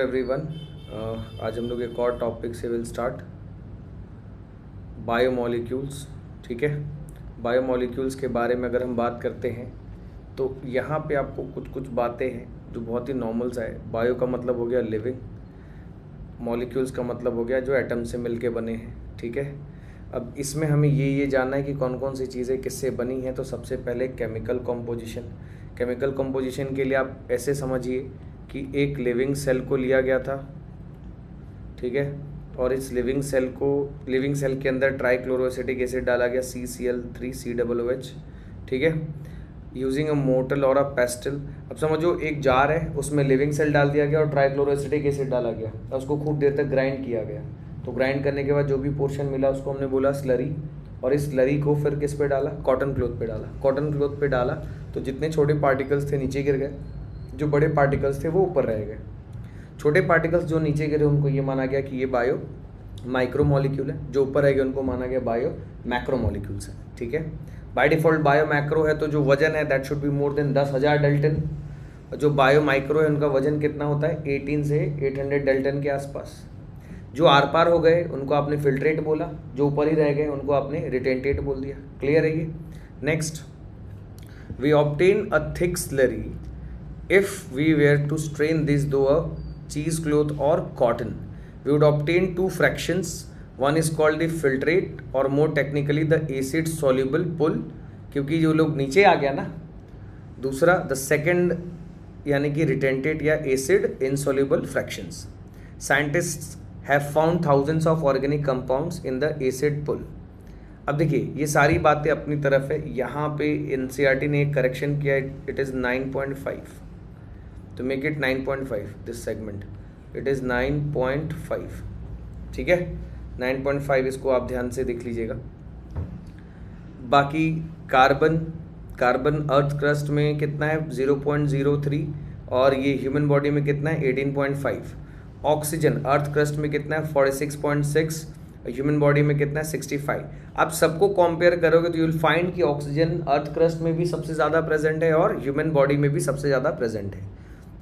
Everyone. आज हम लोग एक और टॉपिक से विल स्टार्ट बायोमॉलिक्यूल्स। ठीक है, बायोमॉलिक्यूल्स के बारे में अगर हम बात करते हैं तो यहाँ पे आपको कुछ कुछ बातें हैं जो बहुत ही नॉर्मल सा है। बायो का मतलब हो गया लिविंग, मॉलिक्यूल्स का मतलब हो गया जो एटम से मिलके बने हैं। ठीक है, अब इसमें हमें ये जानना है कि कौन कौन सी चीज़ें किससे बनी हैं। तो सबसे पहले केमिकल कॉम्पोजिशन। केमिकल कॉम्पोजिशन के लिए आप ऐसे समझिए कि एक लिविंग सेल को लिया गया था, ठीक है, और इस लिविंग सेल के अंदर ट्राइक्लोरोएसिटिक एसिड डाला गया CCl3COOH। ठीक है, यूजिंग अ मोटल और अ पेस्टल। अब समझो एक जार है, उसमें लिविंग सेल डाल दिया गया और ट्राइक्लोरोएसिटिक एसिड डाला गया और उसको खूब देर तक ग्राइंड किया गया। तो ग्राइंड करने के बाद जो भी पोर्शन मिला उसको हमने बोला स्लरी, और इस स्लरी को फिर किस पे डाला, कॉटन क्लॉथ पे डाला। कॉटन क्लॉथ पे डाला तो जितने छोटे पार्टिकल्स थे नीचे गिर गए, जो बड़े पार्टिकल्स थे वो ऊपर रह गए। छोटे पार्टिकल्स जो नीचे गिरे उनको ये माना गया कि ये बायो माइक्रो मॉलिक्यूल है, जो ऊपर रह गए उनको माना गया बायो मैक्रो मॉलिक्यूल्स है। ठीक है, बाय डिफॉल्ट बायो मैक्रो है तो जो वजन है that should be more than 10,000 dalton. जो बायो माइक्रो है उनका वजन कितना होता है, 18 से 800 डेल्टन के आसपास। जो आर पार हो गए उनको आपने फिल्ट्रेट बोला, जो ऊपर ही रह गए उनको आपने रिटेंटेट बोल दिया। क्लियर है ये? Next, we obtain a thick slurry if we were to strain this through a cheese cloth और cotton, we would obtain two fractions. One is called the filtrate और more technically the acid soluble pool, क्योंकि जो लोग नीचे आ गया ना। दूसरा the second यानी कि रिटेंटेट या acid insoluble fractions. Scientists have found thousands of organic compounds in the acid pool। अब देखिए ये सारी बातें अपनी तरफ है, यहाँ पे NCERT ने एक करेक्शन किया है, इट इज़ 9.5, तो make it 9.5 this segment, it is 9.5। ठीक है, 9.5 इसको आप ध्यान से देख लीजिएगा। बाकी कार्बन अर्थ क्रस्ट में कितना है 0.03, और ये ह्यूमन बॉडी में कितना है 18.5। ऑक्सीजन अर्थ क्रस्ट में कितना है 46.6, ह्यूमन बॉडी में कितना है 65। आप सबको कंपेयर करोगे तो यू विल फाइंड कि ऑक्सीजन अर्थ क्रस्ट में भी सबसे ज़्यादा प्रेजेंट है और ह्यूमन बॉडी में भी सबसे ज़्यादा प्रेजेंट है।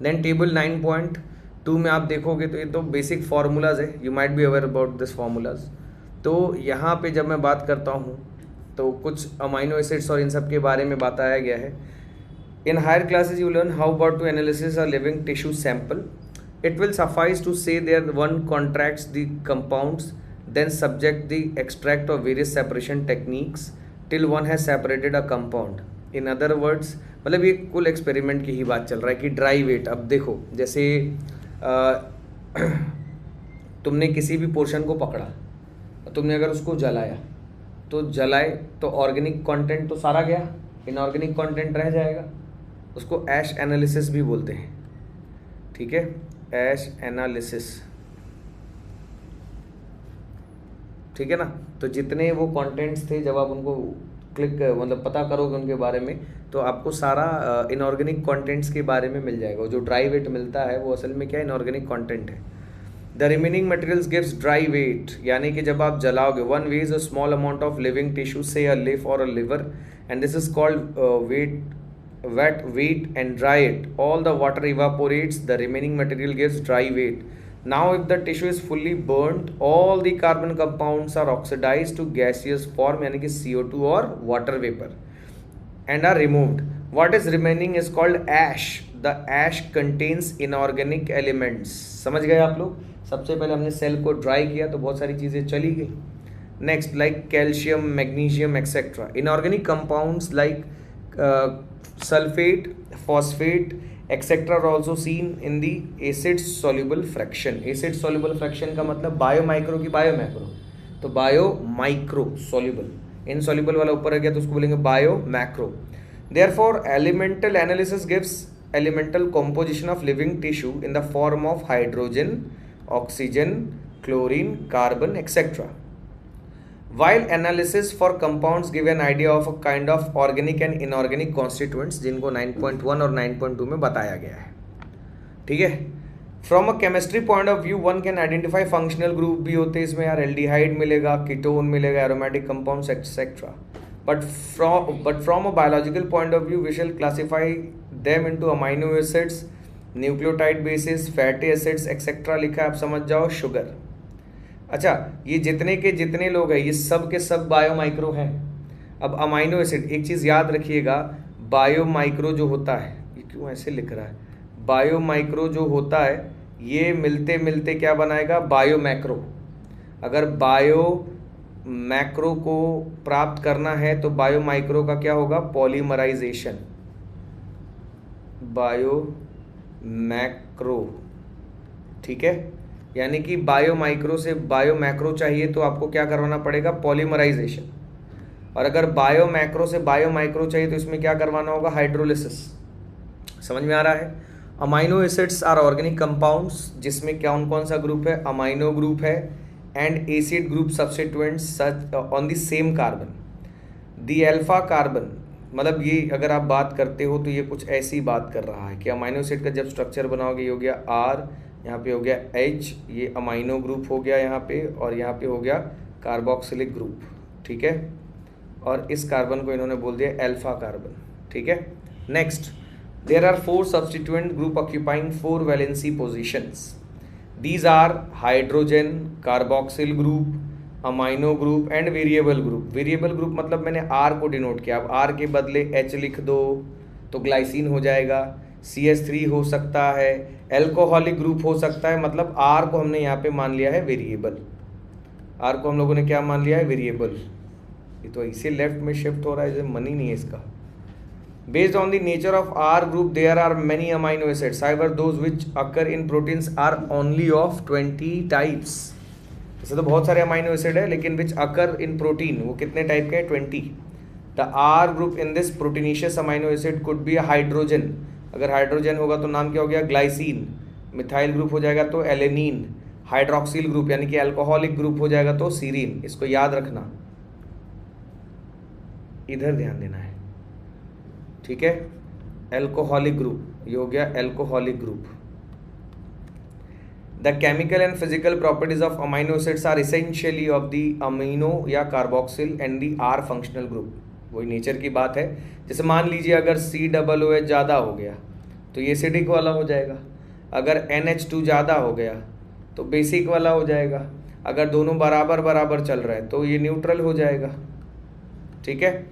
देन टेबल 9.2 में आप देखोगे तो ये तो बेसिक फार्मूलाज है, you might be aware about this formulas. तो यहाँ पे जब मैं बात करता हूँ तो कुछ अमाइनो एसिड्स और इन सब के बारे में बताया गया है। In higher classes you learn how about to analysis a living tissue sample. It will suffice to say that one contracts the compounds, then subject the extract of various separation techniques till one has separated a compound. In other words, मतलब ये कुल experiment की ही बात चल रहा है कि dry wait. अब देखो जैसे तुमने किसी भी पोर्शन को पकड़ा, तुमने अगर उसको जलाया तो ऑर्गेनिक कंटेंट तो सारा गया, इनऑर्गेनिक कंटेंट रह जाएगा। उसको ऐश एनालिसिस भी बोलते हैं। ठीक है, ऐश एनालिसिस, ठीक है ना। तो जितने वो कंटेंट्स थे जब आप उनको मतलब पता करोगे उनके बारे में तो आपको सारा इनऑर्गेनिक कंटेंट्स के बारे में मिल जाएगा। जो ड्राई वेट मिलता है वो असल में क्या इनऑर्गेनिक कंटेंट है। The remaining materials gives dry weight, यानी कि जब आप जलाओगे one weighs a small amount of living tissue से अ लिफ और a liver, and this is called wet weight and dry it, all the water evaporates, the remaining material gives dry weight. Now if the tissue is fully burnt, all the carbon compounds are oxidized to gaseous form यानी कि CO2 और water vapor and are removed. What is remaining is called ash. The ash contains inorganic elements। समझ गए आप लोग? सबसे पहले हमने सेल को ड्राई किया तो बहुत सारी चीज़ें चली गई। Next like calcium, magnesium etcetera. Inorganic compounds like sulfate, phosphate, etc. are also seen in the acid soluble fraction। acid soluble fraction का मतलब बायो माइक्रो की बायो मैक्रो, तो बायो माइक्रो सॉल्युबल, इनसॉल्युबल वाला ऊपर आ गया तो उसको बोलेंगे bio macro. Therefore elemental analysis gives elemental composition of living tissue in the form of hydrogen, oxygen, chlorine, carbon, etc. While analysis for compounds give an idea of a kind of organic and inorganic constituents, जिनको 9.1 और 9.2 में बताया गया है। ठीक है, from a chemistry point of view one can identify functional group भी होते हैं इसमें यार, एल्डिहाइड मिलेगा, कीटोन मिलेगा, aromatic compounds etcetera. but from a biological point of view we shall classify them into amino acids, nucleotide basis, fatty acids etcetera लिखा है, आप समझ जाओ शुगर। अच्छा, ये जितने के जितने लोग हैं ये सब के सब बायोमाइक्रो हैं। अब अमाइनो एसिड, एक चीज़ याद रखिएगा, बायोमाइक्रो जो होता है, ये क्यों ऐसे लिख रहा है, बायोमाइक्रो जो होता है ये मिलते मिलते क्या बनाएगा, बायोमैक्रो। अगर बायो मैक्रो को प्राप्त करना है तो बायोमाइक्रो का क्या होगा, पॉलीमराइजेशन, बायोमैक्रो। ठीक है, यानी कि बायोमाइक्रो से बायोमैक्रो चाहिए तो आपको क्या करवाना पड़ेगा, पॉलीमराइजेशन। और अगर बायोमैक्रो से बायोमाइक्रो चाहिए तो इसमें क्या करवाना होगा, हाइड्रोलिसिस। समझ में आ रहा है। Amino acids are organic compounds, जिसमें कौन कौन सा ग्रुप है, अमाइनो ग्रुप है and acid group substituents such on the same carbon. The alpha carbon, मतलब ये अगर आप बात करते हो तो ये कुछ ऐसी बात कर रहा है कि अमाइनो एसिड का जब स्ट्रक्चर बनाओगे, ये हो गया R, यहाँ पे हो गया H, ये अमाइनो ग्रुप हो गया यहाँ पे, और यहाँ पे हो गया कार्बोक्सिलिक ग्रुप। ठीक है, और इस कार्बन को इन्होंने बोल दिया अल्फा कार्बन। ठीक है, next, there are 4 substituent group occupying 4 valency positions. These are hydrogen, carboxyl group, amino group and variable group. Variable group मतलब मैंने R को डिनोट किया। अब R के बदले H लिख दो तो ग्लाइसिन हो जाएगा, CH3 हो सकता है, एल्कोहलिक ग्रुप हो सकता है, मतलब R को हमने यहाँ पे मान लिया है वेरिएबल। R को हम लोगों ने क्या मान लिया है, वेरिएबल। ये तो इसे लेफ्ट में शिफ्ट हो रहा है, मन ही नहीं है इसका। Based on the nature of R group, there are many amino acids. However, those which occur in proteins are only of 20 types. ऐसे तो बहुत सारे अमाइनो एसिड है, लेकिन which occur in protein वो कितने टाइप के हैं, 20. The R group in this proteinaceous amino acid could be a hydrogen. अगर हाइड्रोजन होगा तो नाम क्या हो गया, ग्लाइसिन। मिथाइल ग्रुप हो जाएगा तो एलेनिन। हाइड्रोक्सिल ग्रुप यानी कि अल्कोहलिक ग्रुप हो जाएगा तो सीरीन। इसको याद रखना, इधर ध्यान देना है। ठीक है, एल्कोहलिक ग्रुप, ये हो गया alcoholic group. The chemical and physical properties of amino acids are essentially of the amino या carboxyl and the R functional group. वही नेचर की बात है। जैसे मान लीजिए अगर COOH ज़्यादा हो गया तो ये एसिडिक वाला हो जाएगा, अगर NH2 ज़्यादा हो गया तो बेसिक वाला हो जाएगा, अगर दोनों बराबर बराबर चल रहा है तो ये न्यूट्रल हो जाएगा। ठीक है,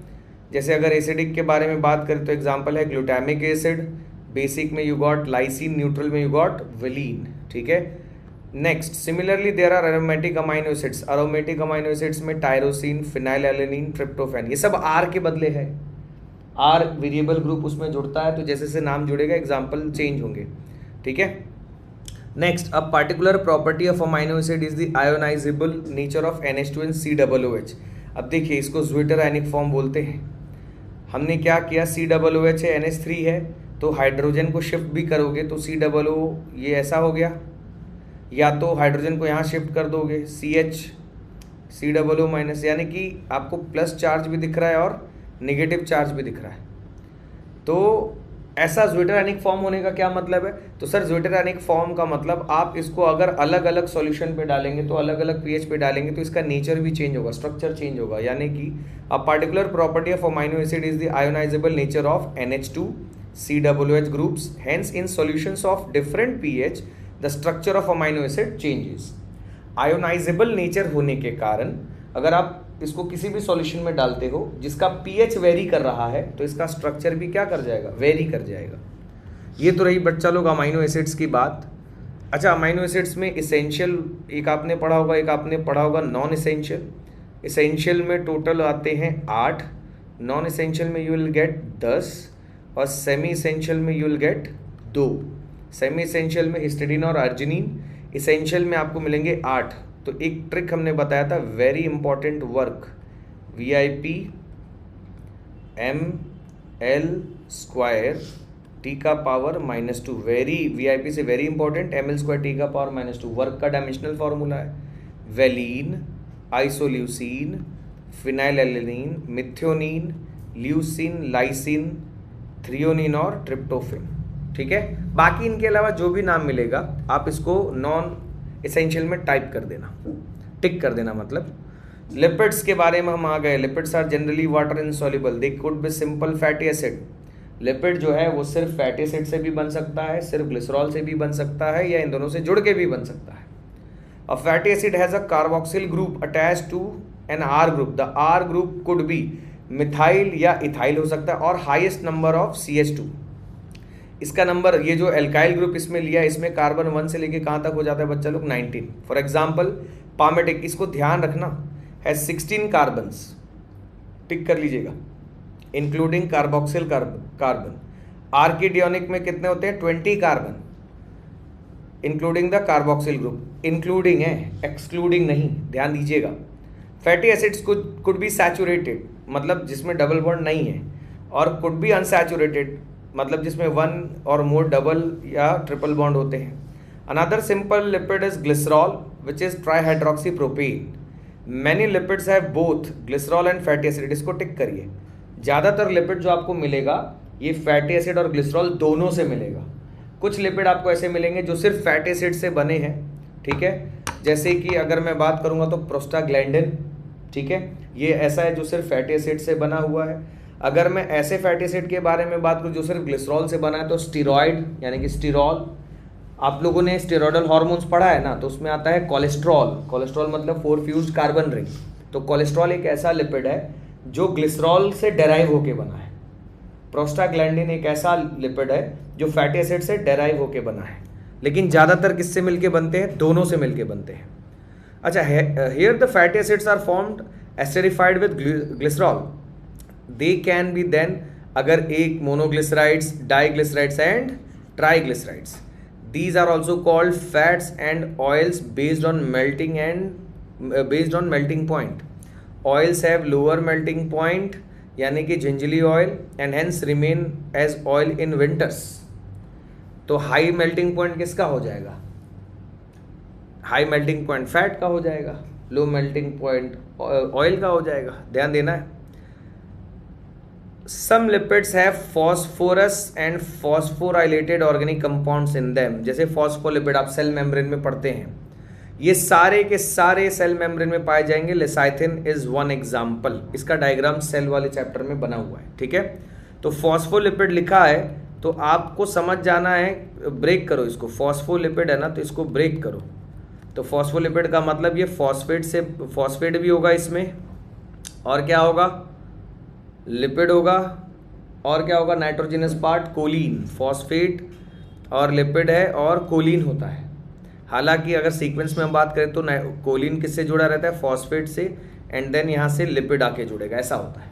जैसे अगर एसिडिक के बारे में बात करें तो एग्जांपल है ग्लूटामिक एसिड, बेसिक में यू गॉट लाइसिन, न्यूट्रल में यू गॉट वेलिन। ठीक है, next, similarly there are aromatic amino acids. Aromatic amino acids में टायरोसिन, फिनाइलएलेनिन, ट्रिप्टोफैन, ये सब R के बदले है। R वेरिएबल ग्रुप उसमें जुड़ता है, तो जैसे से नाम जुड़ेगा एग्जाम्पल चेंज होंगे। ठीक है, next, a particular property of amino acid is the ionisable nature of NH2 and COOH। अब देखिए, इसको ज्विटर आयनिक फॉर्म बोलते हैं। हमने क्या किया, COOH है, NH3 है, तो हाइड्रोजन को शिफ्ट भी करोगे तो COO ये ऐसा हो गया, या तो हाइड्रोजन को यहाँ शिफ्ट कर दोगे CH, COO माइनस, यानी कि आपको प्लस चार्ज भी दिख रहा है और नेगेटिव चार्ज भी दिख रहा है। तो ऐसा ज्विटर आयनिक फॉर्म होने का क्या मतलब है, तो सर ज्विटर आयनिक फॉर्म का मतलब आप इसको अगर अलग अलग सॉल्यूशन पे डालेंगे तो अलग अलग pH पे डालेंगे तो इसका नेचर भी चेंज होगा, स्ट्रक्चर चेंज होगा। यानी कि a particular property of amino acid is the ionisable nature of NH2 COOH groups, hence in solutions of different pH the structure of amino acid changes. Ionisable nature होने के कारण अगर आप इसको किसी भी सॉल्यूशन में डालते हो जिसका pH वेरी कर रहा है तो इसका स्ट्रक्चर भी क्या कर जाएगा, वेरी कर जाएगा। ये तो रही बच्चा लोग अमाइनो एसिड्स की बात। अच्छा, अमाइनो एसिड्स में इसेंशियल एक आपने पढ़ा होगा, एक आपने पढ़ा होगा नॉन इसेंशियल। इसेंशियल में टोटल आते हैं 8, नॉन इसेंशियल में यू विल गेट 10 और सेमी इसेंशियल में you will gate 2। Semi essential में हिस्टिडीन और अर्जिनिन, इसेंशियल में आपको मिलेंगे 8। तो एक ट्रिक हमने बताया था, very important work, VIP ml² T⁻²-2, very VIP से very important, ml² T⁻²-2 work का डायमेंशनल फॉर्मूला है। Valine, isoleucine, phenylalanine, methionine, leucine, lysine, threonine और ट्रिप्टोफेन। ठीक है, बाकी इनके अलावा जो भी नाम मिलेगा आप इसको नॉन इसेंशियल में टाइप कर देना, टिक कर देना। मतलब लिपिड्स के बारे में हम आ गए। Lipids are generally water insoluble, they could be simple fatty acid, lipid जो है वो सिर्फ फैटी एसिड से भी बन सकता है, सिर्फ ग्लिसरॉल से भी बन सकता है, या इन दोनों से जुड़ के भी बन सकता है। A fatty acid has a carboxyl group attached to an R group. The R group could be methyl या इथाइल हो सकता है, और हाईएस्ट नंबर ऑफ CH2। इसका नंबर, ये जो एल्काइल ग्रुप इसमें लिया है, इसमें कार्बन 1 से लेके कहाँ तक हो जाता है बच्चा लोग? 19। फॉर एग्जाम्पल पामेटिक, इसको ध्यान रखना, है 16 कार्बन्स, टिक कर लीजिएगा, इंक्लूडिंग कार्बोक्सिल कार्बन। आर्किडियोनिक में कितने होते हैं? 20 carbon, including the carboxyl group. Including है, एक्सक्लूडिंग नहीं, ध्यान दीजिएगा। Fatty acids could be saturated, मतलब जिसमें डबल बॉन्ड नहीं है, और कुड बी अनसैचुरेटेड, मतलब जिसमें 1 और मोर डबल या ट्रिपल बॉन्ड होते हैं। Another simple lipid is glycerol which is trihydroxy propane. Many lipids have both glycerol and fatty acid. इसको टिक करिए। ज़्यादातर लिपिड जो आपको मिलेगा ये फैटी एसिड और ग्लिसरॉल दोनों से मिलेगा। कुछ लिपिड आपको ऐसे मिलेंगे जो सिर्फ फैटी एसिड से बने हैं, ठीक है, जैसे कि अगर मैं बात करूंगा तो प्रोस्टाग्लैंडिन, ठीक है, ये ऐसा है जो सिर्फ फैटी एसिड से बना हुआ है। अगर मैं ऐसे फैटी एसिड के बारे में बात करूँ जो सिर्फ ग्लिसरॉल से बना है तो स्टीरॉयड यानी कि स्टीरॉल। आप लोगों ने स्टेरॉयडल हार्मोन्स पढ़ा है ना, तो उसमें आता है कोलेस्ट्रॉल। कोलेस्ट्रॉल मतलब 4 फ्यूज्ड कार्बन रिंग। तो कोलेस्ट्रॉल एक ऐसा लिपिड है जो ग्लिसरॉल से डेराइव होके बना है। प्रोस्टाग्लैंडिन एक ऐसा लिपिड है जो फैटी एसिड से डेराइव होके बना है। लेकिन ज़्यादातर किससे मिलके बनते हैं? दोनों से मिलके बनते हैं। अच्छा, here the fatty acids are formed esterified with glycerol. They can be then, अगर एक monoglycerides, diglycerides and triglycerides. These are also called fats and oils based on melting point. Oils have lower melting point यानी कि gingelly oil and hence remain as oil in winters. तो high melting point किसका हो जाएगा? High melting point fat का हो जाएगा, low melting point oil का हो जाएगा। ध्यान देना है। Some lipids have phosphorus and phosphorylated organic compounds in them. जैसे फॉस्फोलिपिड आप सेल मेम्ब्रेन में पढ़ते हैं, ये सारे के सारे सेल मेम्ब्रेन में पाए जाएंगे। लेसाइथिन इज वन एग्जाम्पल। इसका डायग्राम सेल वाले चैप्टर में बना हुआ है, ठीक है। तो फॉस्फोलिपिड लिखा है तो आपको समझ जाना है, ब्रेक करो इसको। फॉस्फोलिपिड है ना, तो इसको ब्रेक करो। तो फॉस्फोलिपिड का मतलब ये फॉस्फेट से, फॉस्फेट भी होगा इसमें, और क्या होगा? लिपिड होगा, और क्या होगा? Nitrogenous part choline. फॉस्फेट और लिपिड है और कोलिन होता है। हालांकि अगर सीक्वेंस में हम बात करें तो कोलिन किससे जुड़ा रहता है? फॉस्फेट से, एंड देन यहाँ से लिपिड आके जुड़ेगा, ऐसा होता है।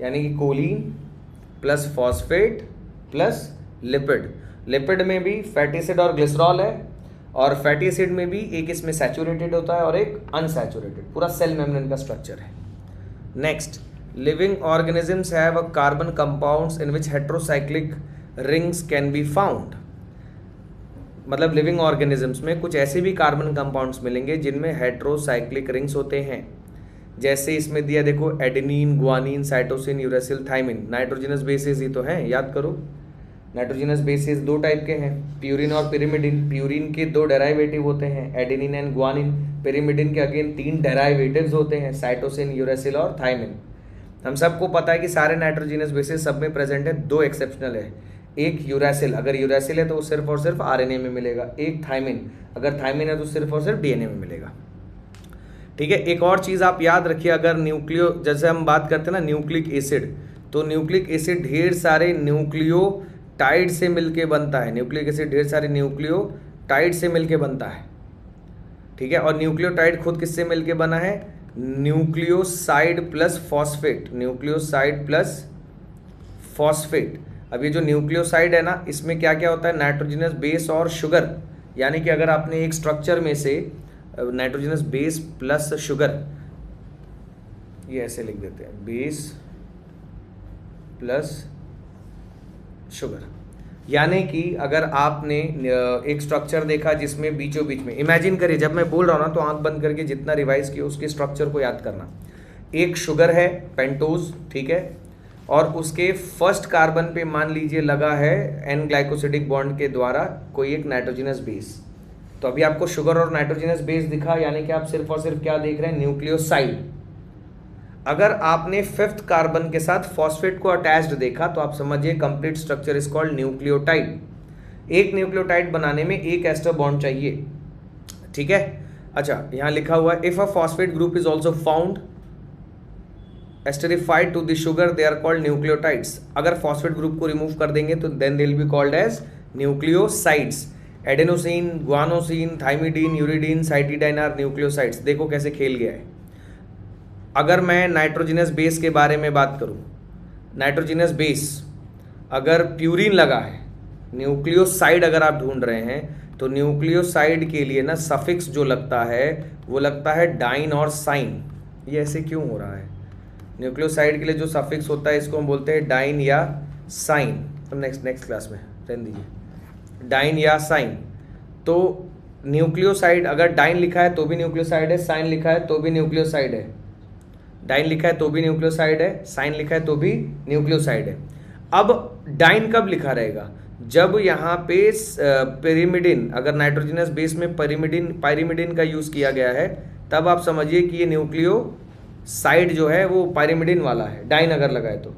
यानी कि choline plus phosphate plus lipid. Lipid में भी फैटी एसिड और ग्लिसरॉल है, और फैटी एसिड में भी एक इसमें सैचुरेटेड होता है और एक अनसैचुरेटेड। पूरा सेल मेम्ब्रेन का स्ट्रक्चर है। Next, living organisms have a carbon compounds in which heterocyclic rings can be found. मतलब लिविंग ऑर्गेनिजम्स में कुछ ऐसे भी कार्बन कंपाउंड्स मिलेंगे जिनमें हेट्रोसाइक्लिक रिंग्स होते हैं। जैसे इसमें दिया देखो, adenine, guanine, cytosine, uracil, thymine. Nitrogenous bases ही तो हैं, याद करो। नाइट्रोजनस बेसेस 2 टाइप के हैं, प्यूरिन और पिरिमिडिन। प्यूरिन के 2 डेराइवेटिव होते हैं, एडेनिन एंड ग्वानिन। पिरिमिडिन के अगेन 3 डेराइवेटिव्स होते हैं, साइटोसिन, यूरेसिल और थाइमिन। हम सबको पता है कि सारे नाइट्रोजनस बेसेस सब में प्रेजेंट है। 2 एक्सेप्शनल है। एक यूरेसिल, अगर यूरेसिल है तो वो सिर्फ और सिर्फ आरएनए में मिलेगा। एक थाइमिन, अगर थाइमिन है तो सिर्फ और सिर्फ डीएनए में मिलेगा, ठीक है। एक और चीज़ आप याद रखिए, अगर न्यूक्लियो, जैसे हम बात करते हैं ना न्यूक्लिक एसिड, तो न्यूक्लिक एसिड ढेर सारे न्यूक्लियोटाइड से मिलके बनता है। न्यूक्लिक एसिड ढेर सारे न्यूक्लियोटाइड से मिलके बनता है, ठीक है। और न्यूक्लियोटाइड खुद किससे मिलके बना है? Nucleoside plus phosphate. Nucleoside plus phosphate. अब ये जो न्यूक्लियोसाइड है ना, इसमें क्या क्या होता है? नाइट्रोजनस बेस और शुगर। यानी कि अगर आपने एक स्ट्रक्चर में से नाइट्रोजनस बेस प्लस शुगर, ये ऐसे लिख देते हैं, बेस प्लस शुगर। यानी कि अगर आपने एक स्ट्रक्चर देखा जिसमें बीचों बीच में, इमेजिन करिए, जब मैं बोल रहा हूँ ना तो आंख बंद करके जितना रिवाइज किया उसके स्ट्रक्चर को याद करना। एक शुगर है, पेंटोज, ठीक है, और उसके फर्स्ट कार्बन पे मान लीजिए लगा है एन ग्लाइकोसिडिक बॉन्ड के द्वारा कोई एक नाइट्रोजनस बेस। तो अभी आपको शुगर और नाइट्रोजनस बेस दिखा, यानी कि आप सिर्फ और सिर्फ क्या देख रहे हैं? न्यूक्लियोसाइड। अगर आपने 5th कार्बन के साथ फॉस्फेट को अटैच्ड देखा तो आप समझिए complete structure is called nucleotide. एक न्यूक्लियोटाइड बनाने में एक एस्टर बॉन्ड चाहिए, ठीक है। अच्छा, यहां लिखा हुआ है if a phosphate group is also found esterified to the sugar they are called nucleotides. अगर फॉस्फेट ग्रुप को रिमूव कर देंगे तो then they will be called as nucleosides. Adenosine, guanosine, thymidine, uridine, cytidine are nucleosides. देखो कैसे खेल गया है। अगर मैं नाइट्रोजिनस बेस के बारे में बात करूं, नाइट्रोजिनस बेस अगर प्यूरिन लगा है, न्यूक्लियोसाइड अगर आप ढूंढ रहे हैं तो न्यूक्लियोसाइड के लिए ना सफिक्स जो लगता है वो लगता है डाइन और साइन। ये ऐसे क्यों हो रहा है? न्यूक्लियोसाइड के लिए जो सफिक्स होता है इसको हम बोलते हैं डाइन या साइन। तो नेक्स्ट क्लास में रहने दीजिए, डाइन या साइन। तो न्यूक्लियोसाइड अगर डाइन लिखा है तो भी न्यूक्लियोसाइड है, साइन लिखा है तो भी न्यूक्लियोसाइड है। डाइन लिखा है तो भी न्यूक्लियोसाइड है, साइन लिखा है तो भी न्यूक्लियोसाइड है। अब डाइन कब लिखा रहेगा? जब यहाँ पे पेरिमिडिन, अगर नाइट्रोजनस बेस में पायरिमिडिन का यूज किया गया है तब आप समझिए कि ये न्यूक्लियोसाइड जो है वो पायरिमिडिन वाला है। डाइन अगर लगा है तो,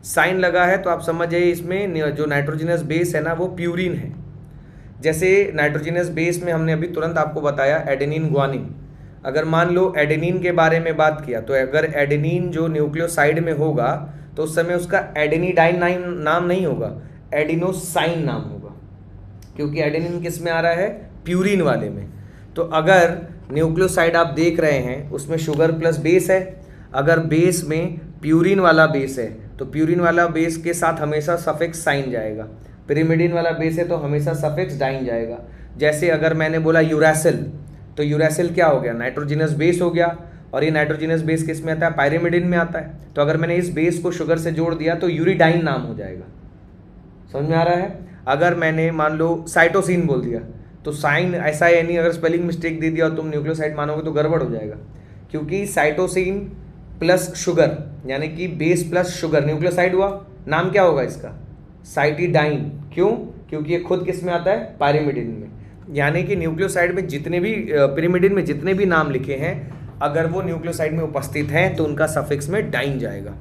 साइन लगा है तो आप समझ जाइए इसमें जो नाइट्रोजनस बेस है ना वो प्यूरिन है। जैसे नाइट्रोजनस बेस में हमने अभी तुरंत आपको बताया एडेनिन, ग्वानिन। अगर मान लो एडेनिन के बारे में बात किया तो अगर एडेनिन जो न्यूक्लियोसाइड में होगा तो उस समय उसका एडेनिडाइन नाम नहीं होगा, एडिनोसाइन नाम होगा, क्योंकि एडेनिन किस में आ रहा है? प्यूरिन वाले में। तो अगर न्यूक्लियोसाइड आप देख रहे हैं उसमें शुगर प्लस बेस है, अगर बेस में प्यूरिन वाला बेस है तो प्यूरिन वाला बेस के साथ हमेशा सफिक्स साइन जाएगा। पिरिमिडिन वाला बेस है तो हमेशा सफिक्स डाइन जाएगा। जैसे अगर मैंने बोला यूरासिल, तो यूरासिल क्या हो गया? नाइट्रोजिनस बेस हो गया, और ये नाइट्रोजिनस बेस किस में आता है? पायरिमिडिन में आता है। तो अगर मैंने इस बेस को शुगर से जोड़ दिया तो यूरिडाइन नाम हो जाएगा। समझ में आ रहा है? अगर मैंने मान लो साइटोसिन बोल दिया तो साइन SINE अगर स्पेलिंग मिस्टेक दे दिया और तुम न्यूक्लियोसाइड मानोगे तो गड़बड़ हो जाएगा, क्योंकि साइटोसिन प्लस शुगर यानी कि बेस प्लस शुगर न्यूक्लियोसाइड हुआ। नाम क्या होगा इसका? साइटिडाइन। क्यों? क्योंकि ये खुद किस में आता है? पायरिमिडिन में। यानी कि न्यूक्लियोसाइड में जितने भी पिरिमिडिन में जितने भी नाम लिखे हैं अगर वो न्यूक्लियोसाइड में उपस्थित हैं तो उनका सफिक्स में डाइन जाएगा।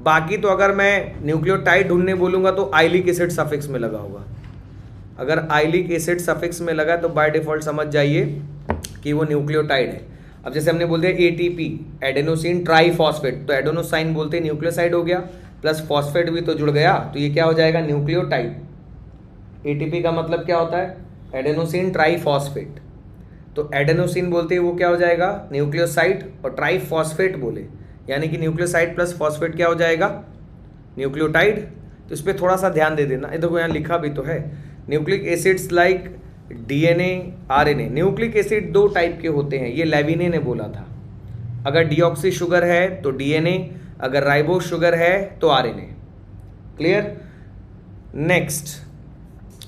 बाकी तो अगर मैं न्यूक्लियोटाइड ढूंढने बोलूँगा तो आइलिक एसिड सफिक्स में लगा होगा। अगर आइलिक एसिड सफिक्स में लगा तो बाय डिफॉल्ट समझ जाइए कि वो न्यूक्लियोटाइड है। अब जैसे हमने बोल दिया ATP, एडेनोसिन ट्राईफॉस्फेट, तो एडेनोसाइन बोलते न्यूक्लियोसाइड हो गया, प्लस फॉस्फेट भी तो जुड़ गया तो ये क्या हो जाएगा? न्यूक्लियोटाइड। ATP का मतलब क्या होता है? Adenosine triphosphate. तो एडेनोसिन बोलते हैं वो क्या हो जाएगा? न्यूक्लियोसाइड, और ट्राईफॉस्फेट बोले यानी कि न्यूक्लियोसाइड प्लस फॉस्फेट क्या हो जाएगा? न्यूक्लियोटाइड। तो इस पर थोड़ा सा ध्यान दे देना। देखो यहाँ लिखा भी तो है, nucleic acids like DNA, RNA। Nucleic acid दो टाइप के होते हैं, ये लेविने ने बोला था। अगर डीऑक्सी शुगर है तो DNA, अगर राइबोस शुगर है तो RNA। क्लियर? नेक्स्ट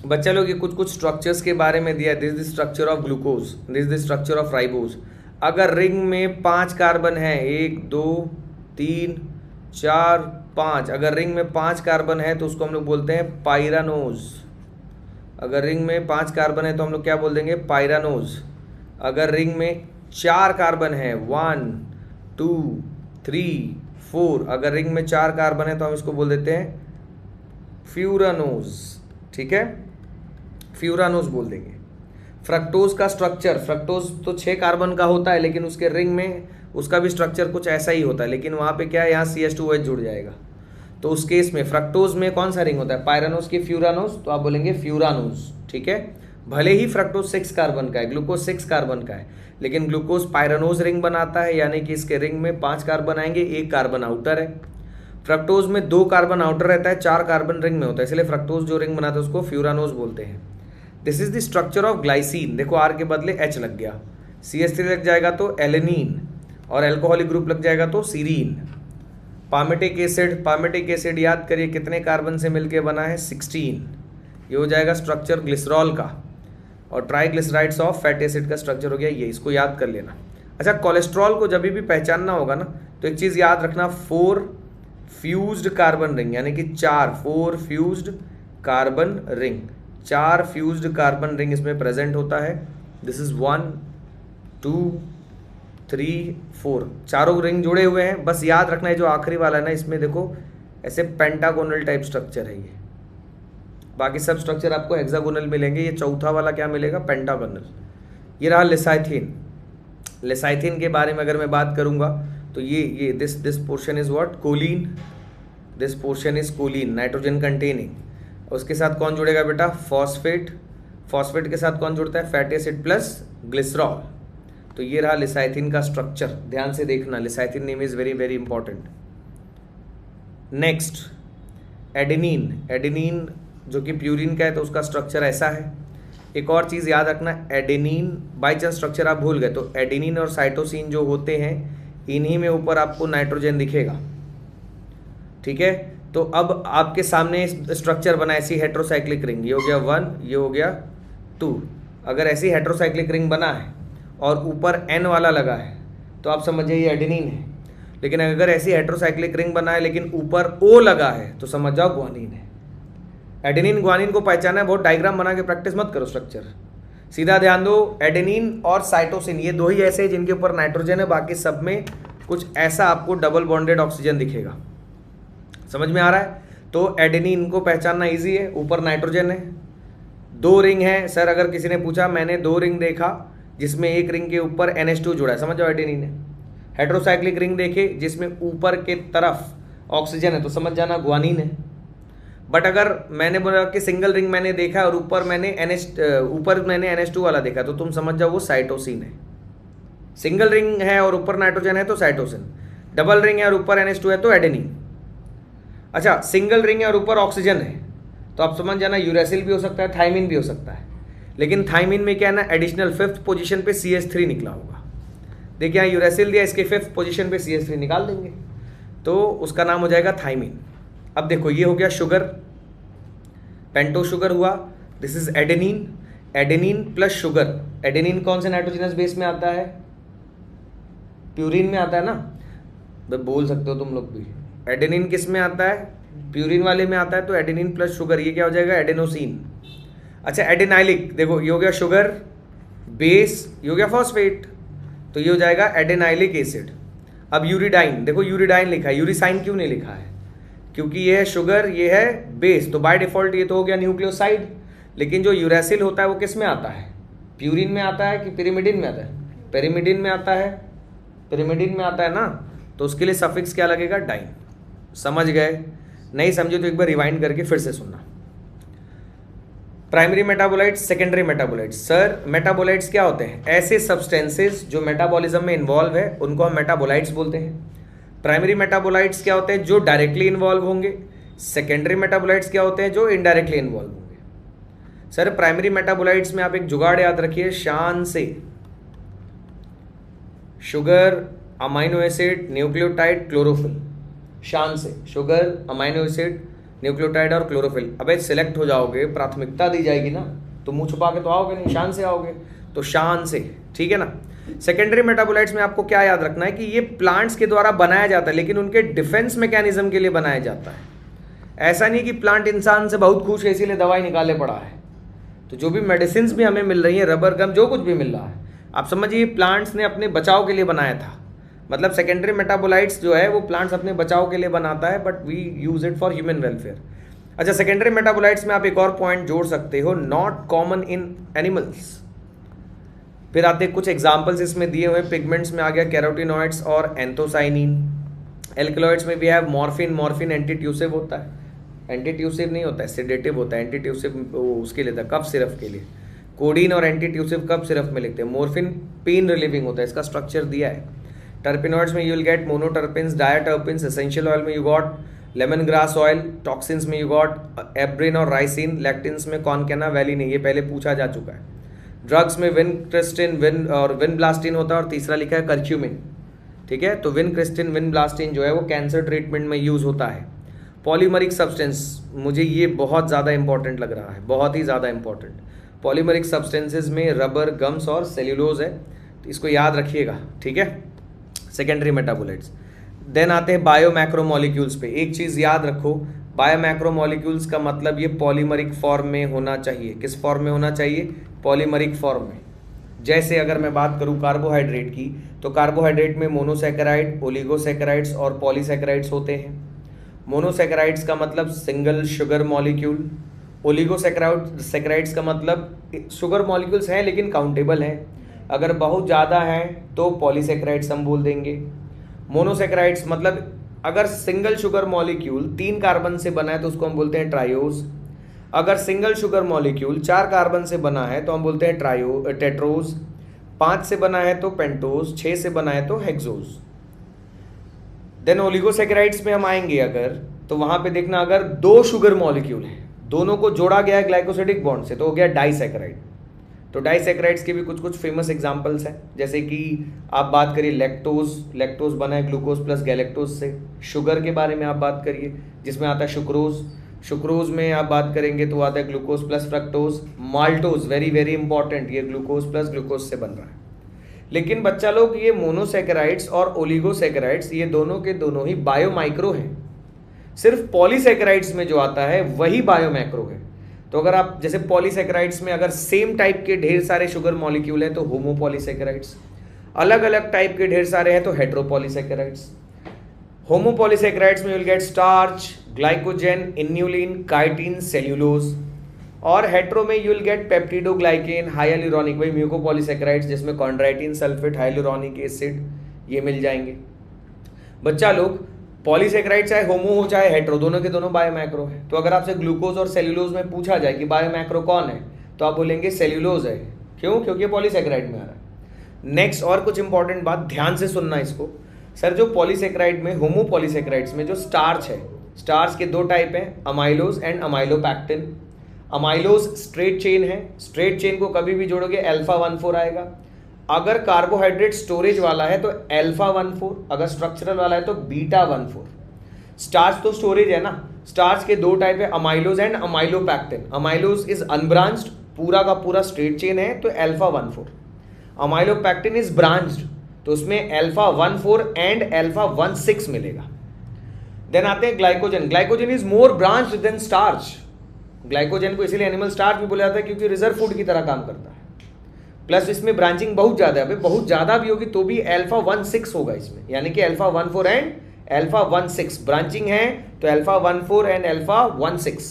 बच्चा लोग ये कुछ स्ट्रक्चर्स के बारे में दिया। This is the structure of glucose, this is the structure of ribose. अगर रिंग में 5 कार्बन है, 1 2 3 4 5, अगर रिंग में 5 कार्बन है तो उसको हम लोग बोलते हैं पाइरानोज। अगर रिंग में 5 कार्बन है तो हम लोग क्या बोल देंगे? पाइरानोज। अगर रिंग में 4 कार्बन है, 1 2 3 4, अगर रिंग में 4 कार्बन है तो हम इसको बोल देते हैं फ्यूरानोज। ठीक है, फ्यूरानोज बोल देंगे। फ्रक्टोज का स्ट्रक्चर, फ्रक्टोज तो 6 कार्बन का होता है लेकिन उसके रिंग में उसका भी स्ट्रक्चर कुछ ऐसा ही होता है, लेकिन वहाँ पे क्या है? यहाँ CH2OH जुड़ जाएगा। तो उस केस में फ्रक्टोज में कौन सा रिंग होता है? पायरानोज की फ्यूरानोज, तो आप बोलेंगे फ्यूरानोज। ठीक है, भले ही फ्रक्टोज 6 कार्बन का है, ग्लूकोज 6 कार्बन का है, लेकिन ग्लूकोज पायरानोज रिंग बनाता है, यानी कि इसके रिंग में 5 कार्बन आएंगे, 1 कार्बन आउटर है। फ्रक्टोज में 2 कार्बन आउटर रहता है, 4 कार्बन रिंग में होता है, इसलिए फ्रक्टोज जो रिंग बनाता है उसको फ्यूरानोज बोलते हैं। This is the structure of glycine. देखो R के बदले H लग गया, CH3 लग जाएगा तो एलेनिन, और एल्कोहलिक ग्रुप लग जाएगा तो सीरीन। पामेटिक एसिड याद करिए कितने कार्बन से मिलके बना है? 16। ये हो जाएगा स्ट्रक्चर ग्लिसरॉल का, और ट्राइग्लिसराइड्स ऑफ फैटी एसिड का स्ट्रक्चर हो गया ये, इसको याद कर लेना। अच्छा, कोलेस्ट्रॉल को जब भी पहचानना होगा ना तो एक चीज़ याद रखना, 4 फ्यूज्ड कार्बन रिंग, यानी कि 4 fused carbon ring, 4 fused carbon ring इसमें प्रेजेंट होता है। दिस इज 1 2 3 4, चारों रिंग जुड़े हुए हैं। बस याद रखना है जो आखिरी वाला है ना, इसमें देखो ऐसे पेंटागोनल टाइप स्ट्रक्चर है ये, बाकी सब स्ट्रक्चर आपको हेक्सागोनल मिलेंगे। ये चौथा वाला क्या मिलेगा, पेंटागोनल। ये रहा लिसाइथिन। लिसाइथिन के बारे में अगर मैं बात करूंगा तो ये this portion is what, choline. This portion is choline, nitrogen containing. उसके साथ कौन जुड़ेगा बेटा, फॉस्फेट। फॉस्फेट के साथ कौन जुड़ता है, फैटी एसिड प्लस ग्लिसरॉल। तो ये रहा लिसाइथिन का स्ट्रक्चर, ध्यान से देखना, लिसाइथिन name is very very important. Next adenine. Adenine जो कि प्यूरिन का है तो उसका स्ट्रक्चर ऐसा है। एक और चीज़ याद रखना, एडेनिन बाई चांस स्ट्रक्चर आप भूल गए तो एडेनिन और साइटोसिन जो होते हैं इन्हीं में ऊपर आपको नाइट्रोजन दिखेगा, ठीक है। तो अब आपके सामने स्ट्रक्चर बना ऐसी हेट्रोसाइक्लिक रिंग, ये हो गया 1, ये हो गया 2। अगर ऐसी हेट्रोसाइक्लिक रिंग बना है और ऊपर N वाला लगा है तो आप समझिए ये एडेनिन है। लेकिन अगर ऐसी हेट्रोसाइक्लिक रिंग बना है लेकिन ऊपर O लगा है तो समझ जाओ ग्वानिन है। एडेनिन ग्वानिन को पहचाना है, बहुत डायग्राम बना के प्रैक्टिस मत करो स्ट्रक्चर, सीधा ध्यान दो। एडेनिन और साइटोसिन ये दो ही ऐसे हैं जिनके ऊपर नाइट्रोजन है, बाकी सब में कुछ ऐसा आपको डबल बॉन्डेड ऑक्सीजन दिखेगा। समझ में आ रहा है। तो एडेनिन को पहचानना इजी है, ऊपर नाइट्रोजन है, 2 रिंग है। सर अगर किसी ने पूछा, मैंने 2 रिंग देखा जिसमें एक रिंग के ऊपर NH2 जुड़ा है, समझ जाओ एडेनिन है। हेट्रोसाइक्लिक रिंग देखे जिसमें ऊपर के तरफ ऑक्सीजन है तो समझ जाना ग्वानिन है। बट अगर मैंने बोला कि सिंगल रिंग मैंने देखा और ऊपर मैंने NH2 वाला देखा तो तुम समझ जाओ वो साइटोसिन है। सिंगल रिंग है और ऊपर नाइट्रोजन है तो साइटोसिन, डबल रिंग है और ऊपर NH2 है तो एडेनिन। अच्छा, सिंगल रिंग है और ऊपर ऑक्सीजन है तो आप समझ जाना यूरेसिल भी हो सकता है, थाइमिन भी हो सकता है। लेकिन थाइमिन में क्या है ना, एडिशनल 5th पोजीशन पे CH3 निकला होगा। देखिए यहाँ यूरेसिल दिया, इसके 5th पोजीशन पे CH3 निकाल देंगे तो उसका नाम हो जाएगा थाइमिन। अब देखो ये हो गया शुगर, पेंटो शुगर हुआ, this is adenine. Adenine plus sugar, adenine कौन से नाइट्रोजनस बेस में आता है, प्यूरिन में आता है ना, बोल सकते हो तुम लोग भी। एडेनिन किस में आता है, प्यूरिन वाले में आता है। तो एडेनिन प्लस शुगर ये क्या हो जाएगा, एडेनोसिन। अच्छा एडेनाइलिक, देखो ये हो गया शुगर बेस, ये हो गया फॉस्फेट, तो ये हो जाएगा एडेनाइलिक एसिड। अब यूरिडाइन, देखो यूरिडाइन लिखा है, यूरिसाइन क्यों नहीं लिखा है, क्योंकि ये है शुगर, ये है बेस, तो बाय डिफॉल्ट ये तो हो गया न्यूक्लियोसाइड। लेकिन जो यूरेसिल होता है वो किस में आता है, प्यूरिन में आता है कि पिरिमिडिन में आता है, पिरिमिडिन में आता है, पिरिमिडिन में आता है ना, तो उसके लिए सफिक्स क्या लगेगा, डाइन। समझ गए, नहीं समझे तो एक बार रिवाइंड करके फिर से सुनना। Primary metabolites, secondary metabolites. Sir metabolites क्या होते हैं, ऐसे सब्सटेंसेस जो मेटाबॉलिज्म में इन्वॉल्व है उनको हम मेटाबोलाइट्स बोलते हैं। प्राइमरी मेटाबोलाइट्स क्या होते हैं, जो डायरेक्टली इन्वॉल्व होंगे। सेकेंडरी मेटाबोलाइट्स क्या होते हैं, जो इनडायरेक्टली इन्वॉल्व होंगे। सर प्राइमरी मेटाबोलाइट्स में आप एक जुगाड़ याद रखिए, शान से sugar, amino acid, nucleotide, chlorophyll. शान से शुगर, अमाइनो एसिड, न्यूक्लियोटाइड और क्लोरोफिल। अबे सिलेक्ट हो जाओगे, प्राथमिकता दी जाएगी ना, तो मुंह छुपा के तो आओगे नहीं, शान से आओगे, तो शान से, ठीक है ना। सेकेंडरी मेटाबोलाइट्स में आपको क्या याद रखना है कि ये प्लांट्स के द्वारा बनाया जाता है, लेकिन उनके डिफेंस मैकेनिज्म के लिए बनाया जाता है। ऐसा नहीं कि प्लांट इंसान से बहुत खुश है इसीलिए दवाई निकाले पड़ा है। तो जो भी मेडिसिन भी हमें मिल रही है, रबर गम, जो कुछ भी मिल रहा है, आप समझिए प्लांट्स ने अपने बचाव के लिए बनाया था। मतलब सेकेंडरी मेटाबोलाइट्स जो है वो प्लांट्स अपने बचाव के लिए बनाता है, but we use it for human welfare. अच्छा, सेकेंडरी मेटाबोलाइट्स में आप एक और पॉइंट जोड़ सकते हो, नॉट कॉमन इन एनिमल्स। फिर आते कुछ एग्जाम्पल्स इसमें दिए हुए, पिगमेंट्स में आ गया कैरोटिनॉइड्स और एंथोसाइनिन। एल्कलॉइड्स में भी है मॉर्फिन। मॉर्फिन एंटीट्यूसिव होता है, एंटीट्यूसिव नहीं होता है, सेडेटिव होता है। एंटीट्यूसिव उसके लिए था, कफ सिरप के लिए। कोडीन और एंटीट्यूसिव कफ सिरप में लिखते हैं। मॉर्फिन पेन रिलीविंग होता है, इसका स्ट्रक्चर दिया है। टर्पिनॉइड्स में you will get monoterpenes, diterpenes. Essential oil में you got lemon grass oil. Toxins में यू गॉट एब्रिन और राइसिन। लैक्टिन्स में कॉनकेना वैलिन, ये पहले पूछा जा चुका है। ड्रग्स में विनक्रिस्टिन, विनब्लास्टिन होता है, और तीसरा लिखा है कर्क्यूमिन, ठीक है। तो विनक्रिस्टिन, विनब्लास्टिन जो है वो कैंसर ट्रीटमेंट में यूज होता है। पॉलीमरिक सब्सटेंस, मुझे ये बहुत ज़्यादा इंपॉर्टेंट लग रहा है, बहुत ही ज़्यादा इंपॉर्टेंट। पॉलीमरिक सब्सटेंसेज में रबर, गम्स और सेल्यूलोज है, तो इसको याद रखिएगा, ठीक है। Secondary metabolites. देन आते हैं बायो मैक्रोमोलिक्यूल्स पे। एक चीज़ याद रखो, बायो मैक्रोमोलिक्यूल्स का मतलब ये पॉलीमरिक फॉर्म में होना चाहिए। किस फॉर्म में होना चाहिए, पॉलीमरिक फॉर्म में। जैसे अगर मैं बात करूं कार्बोहाइड्रेट की, तो कार्बोहाइड्रेट में मोनोसैकेराइड, ओलिगोसैकेराइड्स और पॉलीसैकेराइड्स होते हैं। मोनोसैकेराइड्स का मतलब सिंगल शुगर मॉलिक्यूल, ओलिगोसैकेराइड्स का मतलब शुगर मॉलिक्यूल्स हैं लेकिन काउंटेबल हैं, अगर बहुत ज़्यादा हैं तो पॉलीसैकेराइड्स हम बोल देंगे। मोनोसैकेराइड्स मतलब अगर सिंगल शुगर मॉलिक्यूल 3 कार्बन से बना है तो उसको हम बोलते हैं ट्रायोज, अगर सिंगल शुगर मॉलिक्यूल 4 कार्बन से बना है तो हम बोलते हैं टेट्रोज, 5 से बना है तो पेंटोज, 6 से बना है तो हेक्सोज। देन ओलिगोसैकेराइड्स में हम आएंगे अगर, तो वहां पे देखना अगर 2 शुगर मॉलिक्यूल है, दोनों को जोड़ा गया है ग्लाइकोसिडिक बॉन्ड से, तो हो गया डाइसैकेराइड। तो डाइसैकेराइड्स के भी कुछ कुछ फेमस एग्जांपल्स हैं, जैसे कि आप बात करिए लैक्टोज बना है ग्लूकोज प्लस गैलेक्टोज से। शुगर के बारे में आप बात करिए जिसमें आता है सुक्रोज में आप बात करेंगे तो आता है glucose plus fructose. Maltose very very important, ये ग्लूकोज प्लस ग्लूकोज से बन रहा है। लेकिन बच्चा लोग ये मोनोसैकेराइड्स और ओलिगोसैकेराइड्स ये दोनों के दोनों ही बायोमाइक्रो हैं, सिर्फ पॉलीसैकेराइड्स में जो आता है वही बायोमैक्रो है। तो अगर आप जैसे पॉलीसैकेराइड्स में अगर सेम टाइप के ढेर सारे शुगर मॉलिक्यूल हैं तो होमोपॉलीसैकेराइड्स, अलग अलग टाइप के ढेर सारे हैं तो हेट्रोपॉलीसैकेराइड्स। होमोपॉलीसैकेराइड्स में you will gate starch, glycogen, inulin, chitin, cellulose, और हेट्रो में you will gate peptidoglycan, hyaluronic, वही म्यूकोपॉलीसैकेराइड्स जिसमें कॉन्ड्राइटिन सल्फेट, हाइलुरोनिक एसिड ये मिल जाएंगे। बच्चा लोग पॉलीसैकेराइड चाहे होमो हो चाहे हेट्रो, दोनों के दोनों बायोमैक्रो है। तो अगर आपसे ग्लूकोज और सेल्यूलोज में पूछा जाए कि बायोमैक्रो कौन है तो आप बोलेंगे सेल्यूलोज है। क्यों? क्योंकि पॉलीसैकेराइड में आ रहा है। नेक्स्ट और कुछ इंपॉर्टेंट बात ध्यान से सुनना इसको सर, जो पॉलीसैकेराइड में होमोपॉलीसैकेराइड्स में जो स्टार्च है, स्टार्च के 2 टाइप हैं, amylose and amylopectin. Amylose straight chain है, स्ट्रेट चेन को कभी भी जोड़ोगे अल्फा 14 आएगा। अगर कार्बोहाइड्रेट स्टोरेज वाला है तो अल्फा 14, अगर स्ट्रक्चरल वाला है तो बीटा 14। स्टार्च तो स्टोरेज है ना, स्टार्च के 2 टाइप है, amylose and amylopectin. Amylose is unbranched, पूरा का पूरा स्ट्रेट चेन है तो अल्फा 14। अमाइलोपैक्टिन इज ब्रांच्ड, तो उसमें अल्फा 14 एंड अल्फा 16 मिलेगा। देन आते हैं glycogen. Glycogen is more branched than starch. Glycogen को इसीलिए एनिमल स्टार्च भी बोला जाता है क्योंकि रिजर्व फूड की तरह काम करता है, प्लस इसमें ब्रांचिंग बहुत ज्यादा है, बहुत ज्यादा भी होगी तो भी अल्फा 16 होगा इसमें, यानी कि अल्फा 14 एंड अल्फा 16 ब्रांचिंग है तो अल्फा 14 एंड अल्फा 16।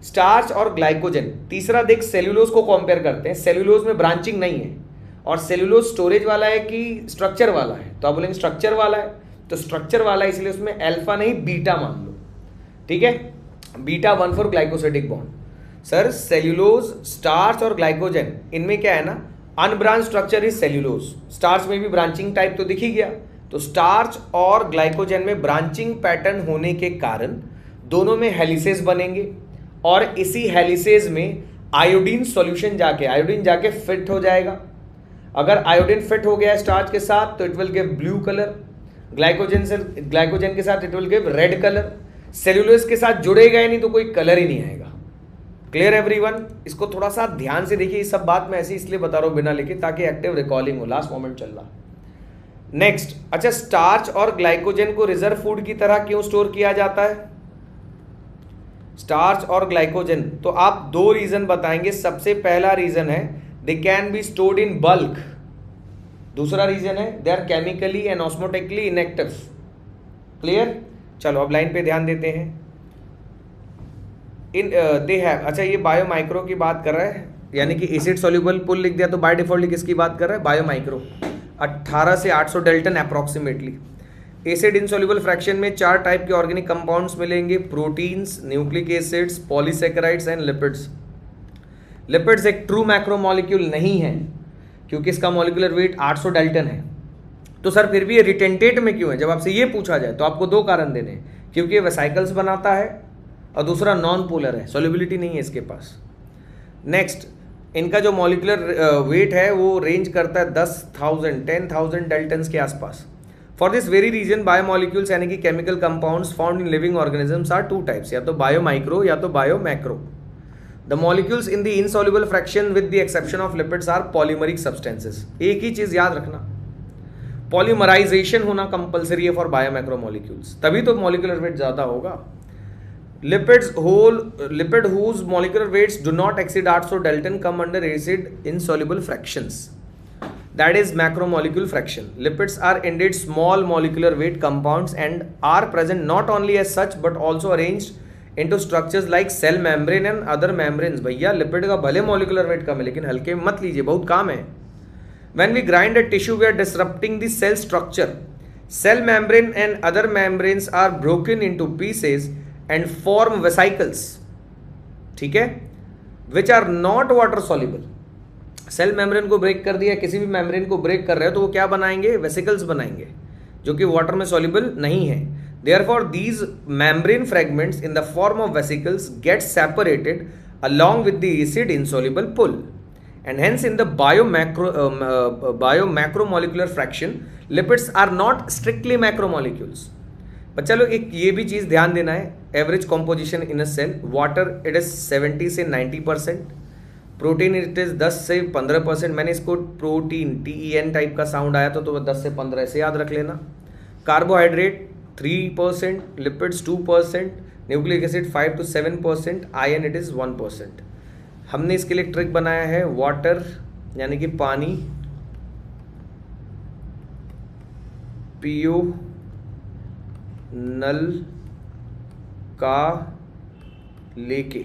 स्टार्च और ग्लाइकोजन। तीसरा देख सेल्यूलोज को कंपेयर करते हैं, सेल्यूलोज में ब्रांचिंग नहीं है और सेल्यूलोज स्टोरेज वाला है कि स्ट्रक्चर वाला है, तो आप बोलेंगे स्ट्रक्चर वाला है, तो स्ट्रक्चर वाला है इसलिए उसमें अल्फा नहीं बीटा मान लो, ठीक है, beta 14 glycosidic bond. Sir cellulose, starch और ग्लाइकोजन इनमें क्या है ना, unbranch structure is cellulose. Starch में भी ब्रांचिंग टाइप तो दिख ही गया, तो स्टार्च और ग्लाइकोजन में ब्रांचिंग पैटर्न होने के कारण दोनों में हेलिसेस बनेंगे और इसी हेलिसेस में आयोडीन सॉल्यूशन जाके फिट हो जाएगा। अगर आयोडीन फिट हो गया स्टार्च के साथ तो it will give blue colour, glycogen के साथ it will give red colour, cellulose के साथ जुड़ेगा ही नहीं तो कोई कलर ही नहीं आएगा। Clear everyone? इसको थोड़ा सा ध्यान से देखिए, ये सब बात मैं ऐसे इसलिए बता रहा हूं बिना लिखे ताकि एक्टिव रिकॉलिंग हो, लास्ट मोमेंट चल रहा। नेक्स्ट, अच्छा स्टार्च और ग्लाइकोजन को रिजर्व फूड की तरह क्यों स्टोर किया जाता है? स्टार्च और ग्लाइकोजन, तो आप 2 रीजन बताएंगे। सबसे पहला रीजन है they can be stored in bulk, दूसरा रीजन है they are chemically and osmotically inactive. Clear? चलो अब लाइन पे ध्यान देते हैं। इन दे हैव, अच्छा ये बायोमाइक्रो की बात कर रहा है, यानी कि एसिड सॉल्युबल पुल लिख दिया तो बाय डिफॉल्ट किसकी बात कर रहा है? बायोमाइक्रो। 18 से 800 dalton approximately. Acid insoluble fraction में 4 टाइप के ऑर्गेनिक कंपाउंड्स मिलेंगे, proteins, nucleic acids, polysaccharides and lipids. Lipids एक ट्रू मैक्रोमोलिक्यूल नहीं है क्योंकि इसका मॉलिक्यूलर वेट 800 डेल्टन है। तो सर फिर भी ये रिटेंटेट में क्यों है? जब आपसे ये पूछा जाए तो आपको 2 कारण देने हैं, क्योंकि ये वेसाइकल्स बनाता है और दूसरा नॉन पोलर है, सॉल्युबिलिटी नहीं है इसके पास। नेक्स्ट, इनका जो मॉलिक्यूलर वेट है वो रेंज करता है 10,000 डेल्टन्स के आसपास। For this very reason biomolecules यानी कि chemical compounds found in living organisms are 2 types, या तो बायोमाइक्रो या तो biomacro. The molecules in the insoluble fraction with the exception of lipids are polymeric substances. एक ही चीज याद रखना, पॉलीमराइजेशन होना कंपलसरी है फॉर बायोमैक्रो मॉलिक्यूल्स, तभी तो मॉलिक्यूलर वेट ज्यादा होगा। lipid whose molecular weights do not exceed 800 Dalton come under acid insoluble fractions. that is macromolecule fraction. Lipids are indeed small molecular weight compounds and are present not only as such but also arranged into structures like cell membrane and other membranes. भैया lipid का भले molecular weight कम है लेकिन हल्के मत लीजिए, बहुत काम है. When we grind a tissue, we are disrupting the cell structure. Cell membrane and other membranes are broken into pieces and form vesicles. ठीक है, which are not water soluble. Cell membrane को ब्रेक कर दिया, किसी भी membrane को break कर रहे हो तो वो क्या बनाएंगे, वेसिकल्स बनाएंगे जो कि वाटर में सॉल्युबल नहीं है. Therefore, these membrane fragments in the form of vesicles get separated along with the acid insoluble pool, and hence in the biomacromolecular fraction, lipids are not strictly macromolecules. पर चलो एक ये भी चीज़ ध्यान देना है, average composition in a cell, water it is 70 से 90%, protein it is 10 से 15%. मैंने इसको प्रोटीन TEN टाइप का साउंड आया तो 10 से 15 ऐसे याद रख लेना. Carbohydrate 3%, lipids 2%, nucleic acid 5 to 7%, ion it is 1%. हमने इसके लिए ट्रिक बनाया है, वाटर यानी कि पानी पियो नल का लेके.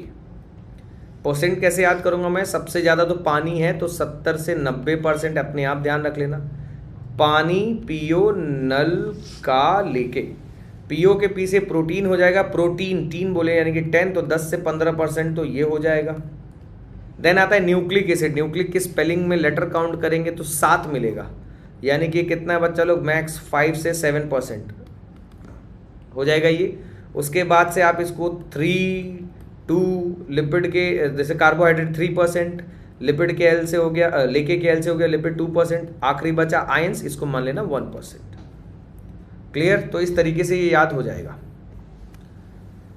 परसेंट कैसे याद करूंगा मैं, सबसे ज़्यादा तो पानी है तो 70 से 90% अपने आप ध्यान रख लेना. पानी पियो नल का लेके, पियो के पी से प्रोटीन हो जाएगा, प्रोटीन 3 बोले यानी कि 10, तो 10 से 15% तो ये हो जाएगा. देन आता है न्यूक्लिक एसिड. न्यूक्लिक की स्पेलिंग में लेटर काउंट करेंगे तो 7 मिलेगा, यानी कि कितना है बच्चा लोग, मैक्स 5 से 7% हो जाएगा ये. उसके बाद से आप इसको 3, 2 लिपिड के, जैसे कार्बोहाइड्रेट 3%, लिपिड के एल से हो गया, लेके के एल से हो गया लिपिड 2%, आखिरी बचा आयंस, इसको मान लेना 1%. क्लियर, तो इस तरीके से ये याद हो जाएगा.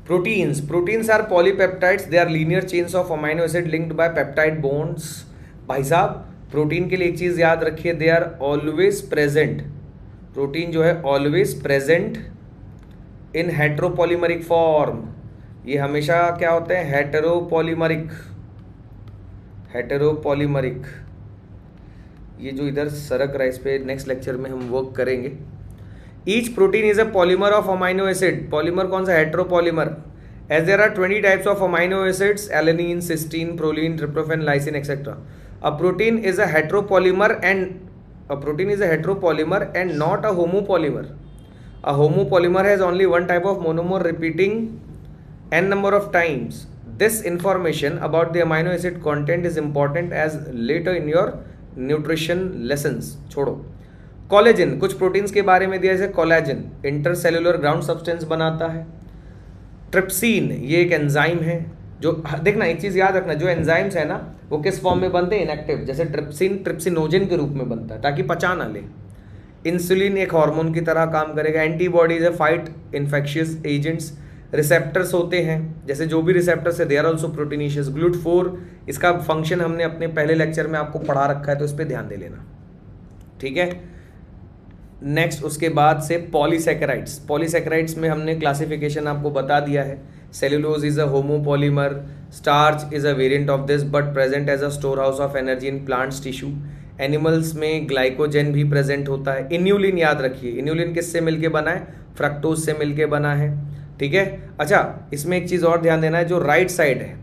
Proteins are polypeptides, they are linear chains of amino acid linked by peptide bonds. भाई साहब प्रोटीन के लिए एक चीज याद रखिए, they are always present. Protein जो है always present in heteropolymeric form. ये हमेशा क्या होते हैं, हेटेरोपॉलीमरिक. ये जो इधर सरक रहा है इस पे नेक्स्ट लेक्चर में हम वर्क करेंगे. Each protein is a polymer of amino acid. Polymer कौन सा, heteropolymer. As there are 20 types of amino acids, alanine, cysteine, proline, tryptophan, lysine etcetera. A protein is a heteropolymer and not a homopolymer. A homopolymer has only one type of monomer repeating n number of times. This information about the amino acid content is important as later in your nutrition lessons. छोड़ो. Collagen, कुछ proteins के बारे में दिया, जैसे collagen intercellular ground substance बनाता है. Trypsin ये एक एंजाइम है जो, देखना एक चीज याद रखना, जो एंजाइम्स है ना वो किस फॉर्म में बनते हैं, इनएक्टिव. जैसे ट्रिप्सिन ट्रिप्सिनोजन के रूप में बनता है ताकि पचा ना ले. इंसुलिन एक हार्मोन की तरह काम करेगा. एंटीबॉडीज है, फाइट इन्फेक्शियस एजेंट्स. रिसेप्टर्स होते हैं, जैसे जो भी रिसेप्टर्स है they are also proteinaceous. GLUT4 इसका फंक्शन हमने अपने पहले लेक्चर में आपको पढ़ा रखा है तो इस पर ध्यान दे लेना. ठीक है, नेक्स्ट उसके बाद से पॉलीसैकेराइड्स. पॉलीसैकेराइड्स में हमने क्लासिफिकेशन आपको बता दिया है. Cellulose is a homopolymer, starch is a variant of this but present as a store house of energy in plants tissue. Animals में ग्लाइकोजन भी प्रेजेंट होता है. इन्यूलिन याद रखिए, इन्यूलिन किससे मिलके बना है, फ्रक्टोज से मिलके बना है. ठीक है, अच्छा इसमें एक चीज़ और ध्यान देना है, जो राइट साइड है,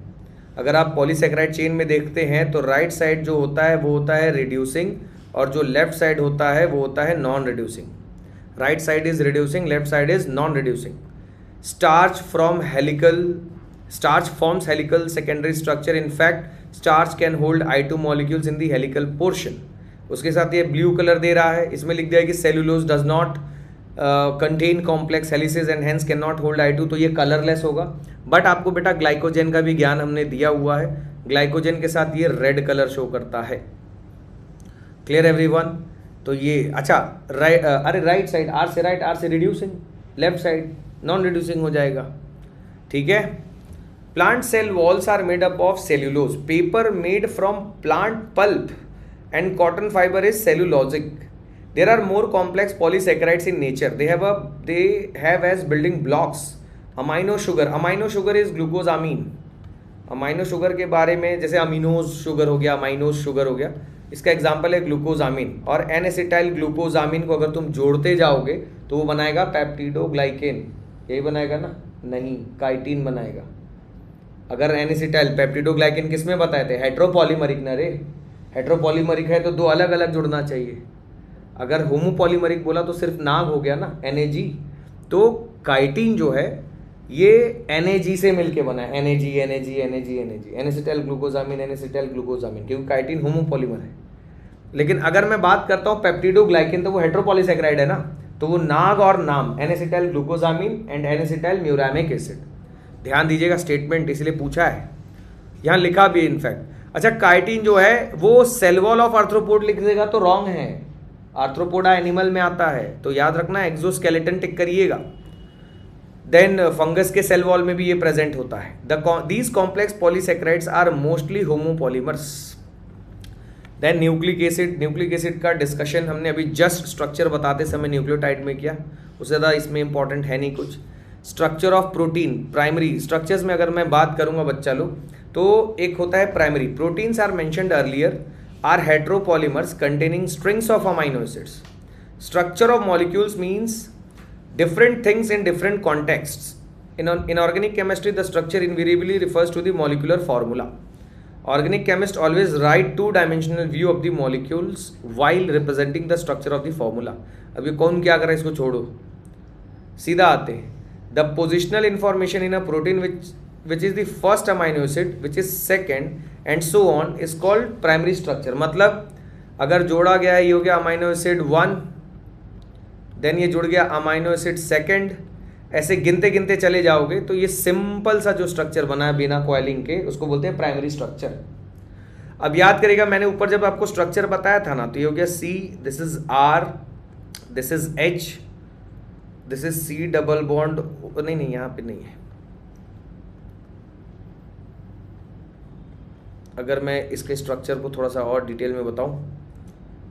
अगर आप पॉलीसैकेराइड चेन में देखते हैं तो राइट साइड जो होता है वो होता है रिड्यूसिंग, और जो लेफ्ट साइड होता है वो होता है non reducing. Right side is reducing, left side is non reducing. Starch forms helical secondary structure. In fact starch can hold I2 molecules in the helical portion. उसके साथ ये ब्लू कलर दे रहा है, इसमें लिख दिया कि cellulose does not contain complex helices and hence can not hold I2, तो ये कलरलेस होगा. बट आपको बेटा ग्लाइकोजन का भी ज्ञान हमने दिया हुआ है. ग्लाइकोजन के साथ ये रेड कलर शो करता है. क्लियर एवरीवन, तो ये अच्छा अरे राइट साइड आर से reducing, left side non reducing हो जाएगा. ठीक है, plant cell walls are made up of cellulose. Paper made from plant pulp and cotton fiber is cellulosic. There are more complex polysaccharides in nature. They have as building blocks amino sugar. Amino sugar is glucosamine. Amino sugar के बारे में, जैसे अमीनोज sugar हो गया, अमाइनोज sugar हो गया, इसका example है ग्लूकोजामिन, और एन एसिटाइल ग्लूकोजामिन को अगर तुम जोड़ते जाओगे तो वो बनाएगा पेप्टिडोग्लाइकेन, यही बनाएगा ना? नहीं, काइटिन बनाएगा। अगर एन एसिटाइल पेप्टिडोग्लाइकेन किस में बताए थे? हेट्रोपॉलीमरिक ना रे, हेट्रोपॉलीमरिक है तो दो अलग अलग जुड़ना चाहिए। अगर होमोपॉलीमरिक बोला तो सिर्फ नाग हो गया ना, NAG। तो काइटिन जो है ये NAG से मिलके बना है, NAG एन एसिटाइल ग्लूकोजामिन, क्योंकि काइटिन होमोपॉलीमर है। लेकिन अगर मैं बात करता हूँ पेप्टिडोग्लाइकेन तो वो हेट्रोपॉलीसैकेराइड है ना, तो वो नाग और NAM N acetyl glucosamine and N acetyl muramic acid. ध्यान दीजिएगा, स्टेटमेंट इसलिए पूछा है, यहाँ लिखा भी इनफैक्ट। अच्छा, काइटिन जो है वो सेल वॉल ऑफ आर्थ्रोपोड लिख देगा तो रॉन्ग है, आर्थ्रोपोडा एनिमल में आता है, तो याद रखना एक्सोस्केलेटन टिक करिएगा। देन फंगस के सेल वॉल में भी ये प्रेजेंट होता है। These complex polysaccharides are mostly homopolymers. Then nucleic acid का डिस्कशन हमने अभी जस्ट स्ट्रक्चर बताते समय न्यूक्लियोटाइड में किया, उससे ज़्यादा इसमें इंपॉर्टेंट है नहीं कुछ। Structure of protein, primary structures में अगर मैं बात करूंगा बच्चा लोग, तो एक होता है primary. Proteins are mentioned earlier, are heteropolymers containing strings of amino acids. Structure of molecules means different things in different contexts. In organic chemistry, the structure invariably refers to the molecular formula. Organic chemists always write two-dimensional view of the molecules while representing the structure of the formula. अब ये कौन क्या कर रहा है, इसको छोड़ो, सीधा आते हैं। The positional information in a protein which is the first amino acid, which is second, and so on, is called primary structure. मतलब अगर जोड़ा गया है, ये हो गया अमाइनो एसिड 1, देन ये जुड़ गया अमाइनो एसिड सेकेंड, ऐसे गिनते गिनते चले जाओगे तो ये सिंपल सा जो स्ट्रक्चर बना है बिना कॉइलिंग के, उसको बोलते हैं प्राइमरी स्ट्रक्चर। अब याद करेगा, मैंने ऊपर जब आपको स्ट्रक्चर बताया था ना, तो ये हो गया C, this is R, this is H, this is C double bond, नहीं यहाँ पे नहीं है। अगर मैं इसके स्ट्रक्चर को थोड़ा सा और डिटेल में बताऊं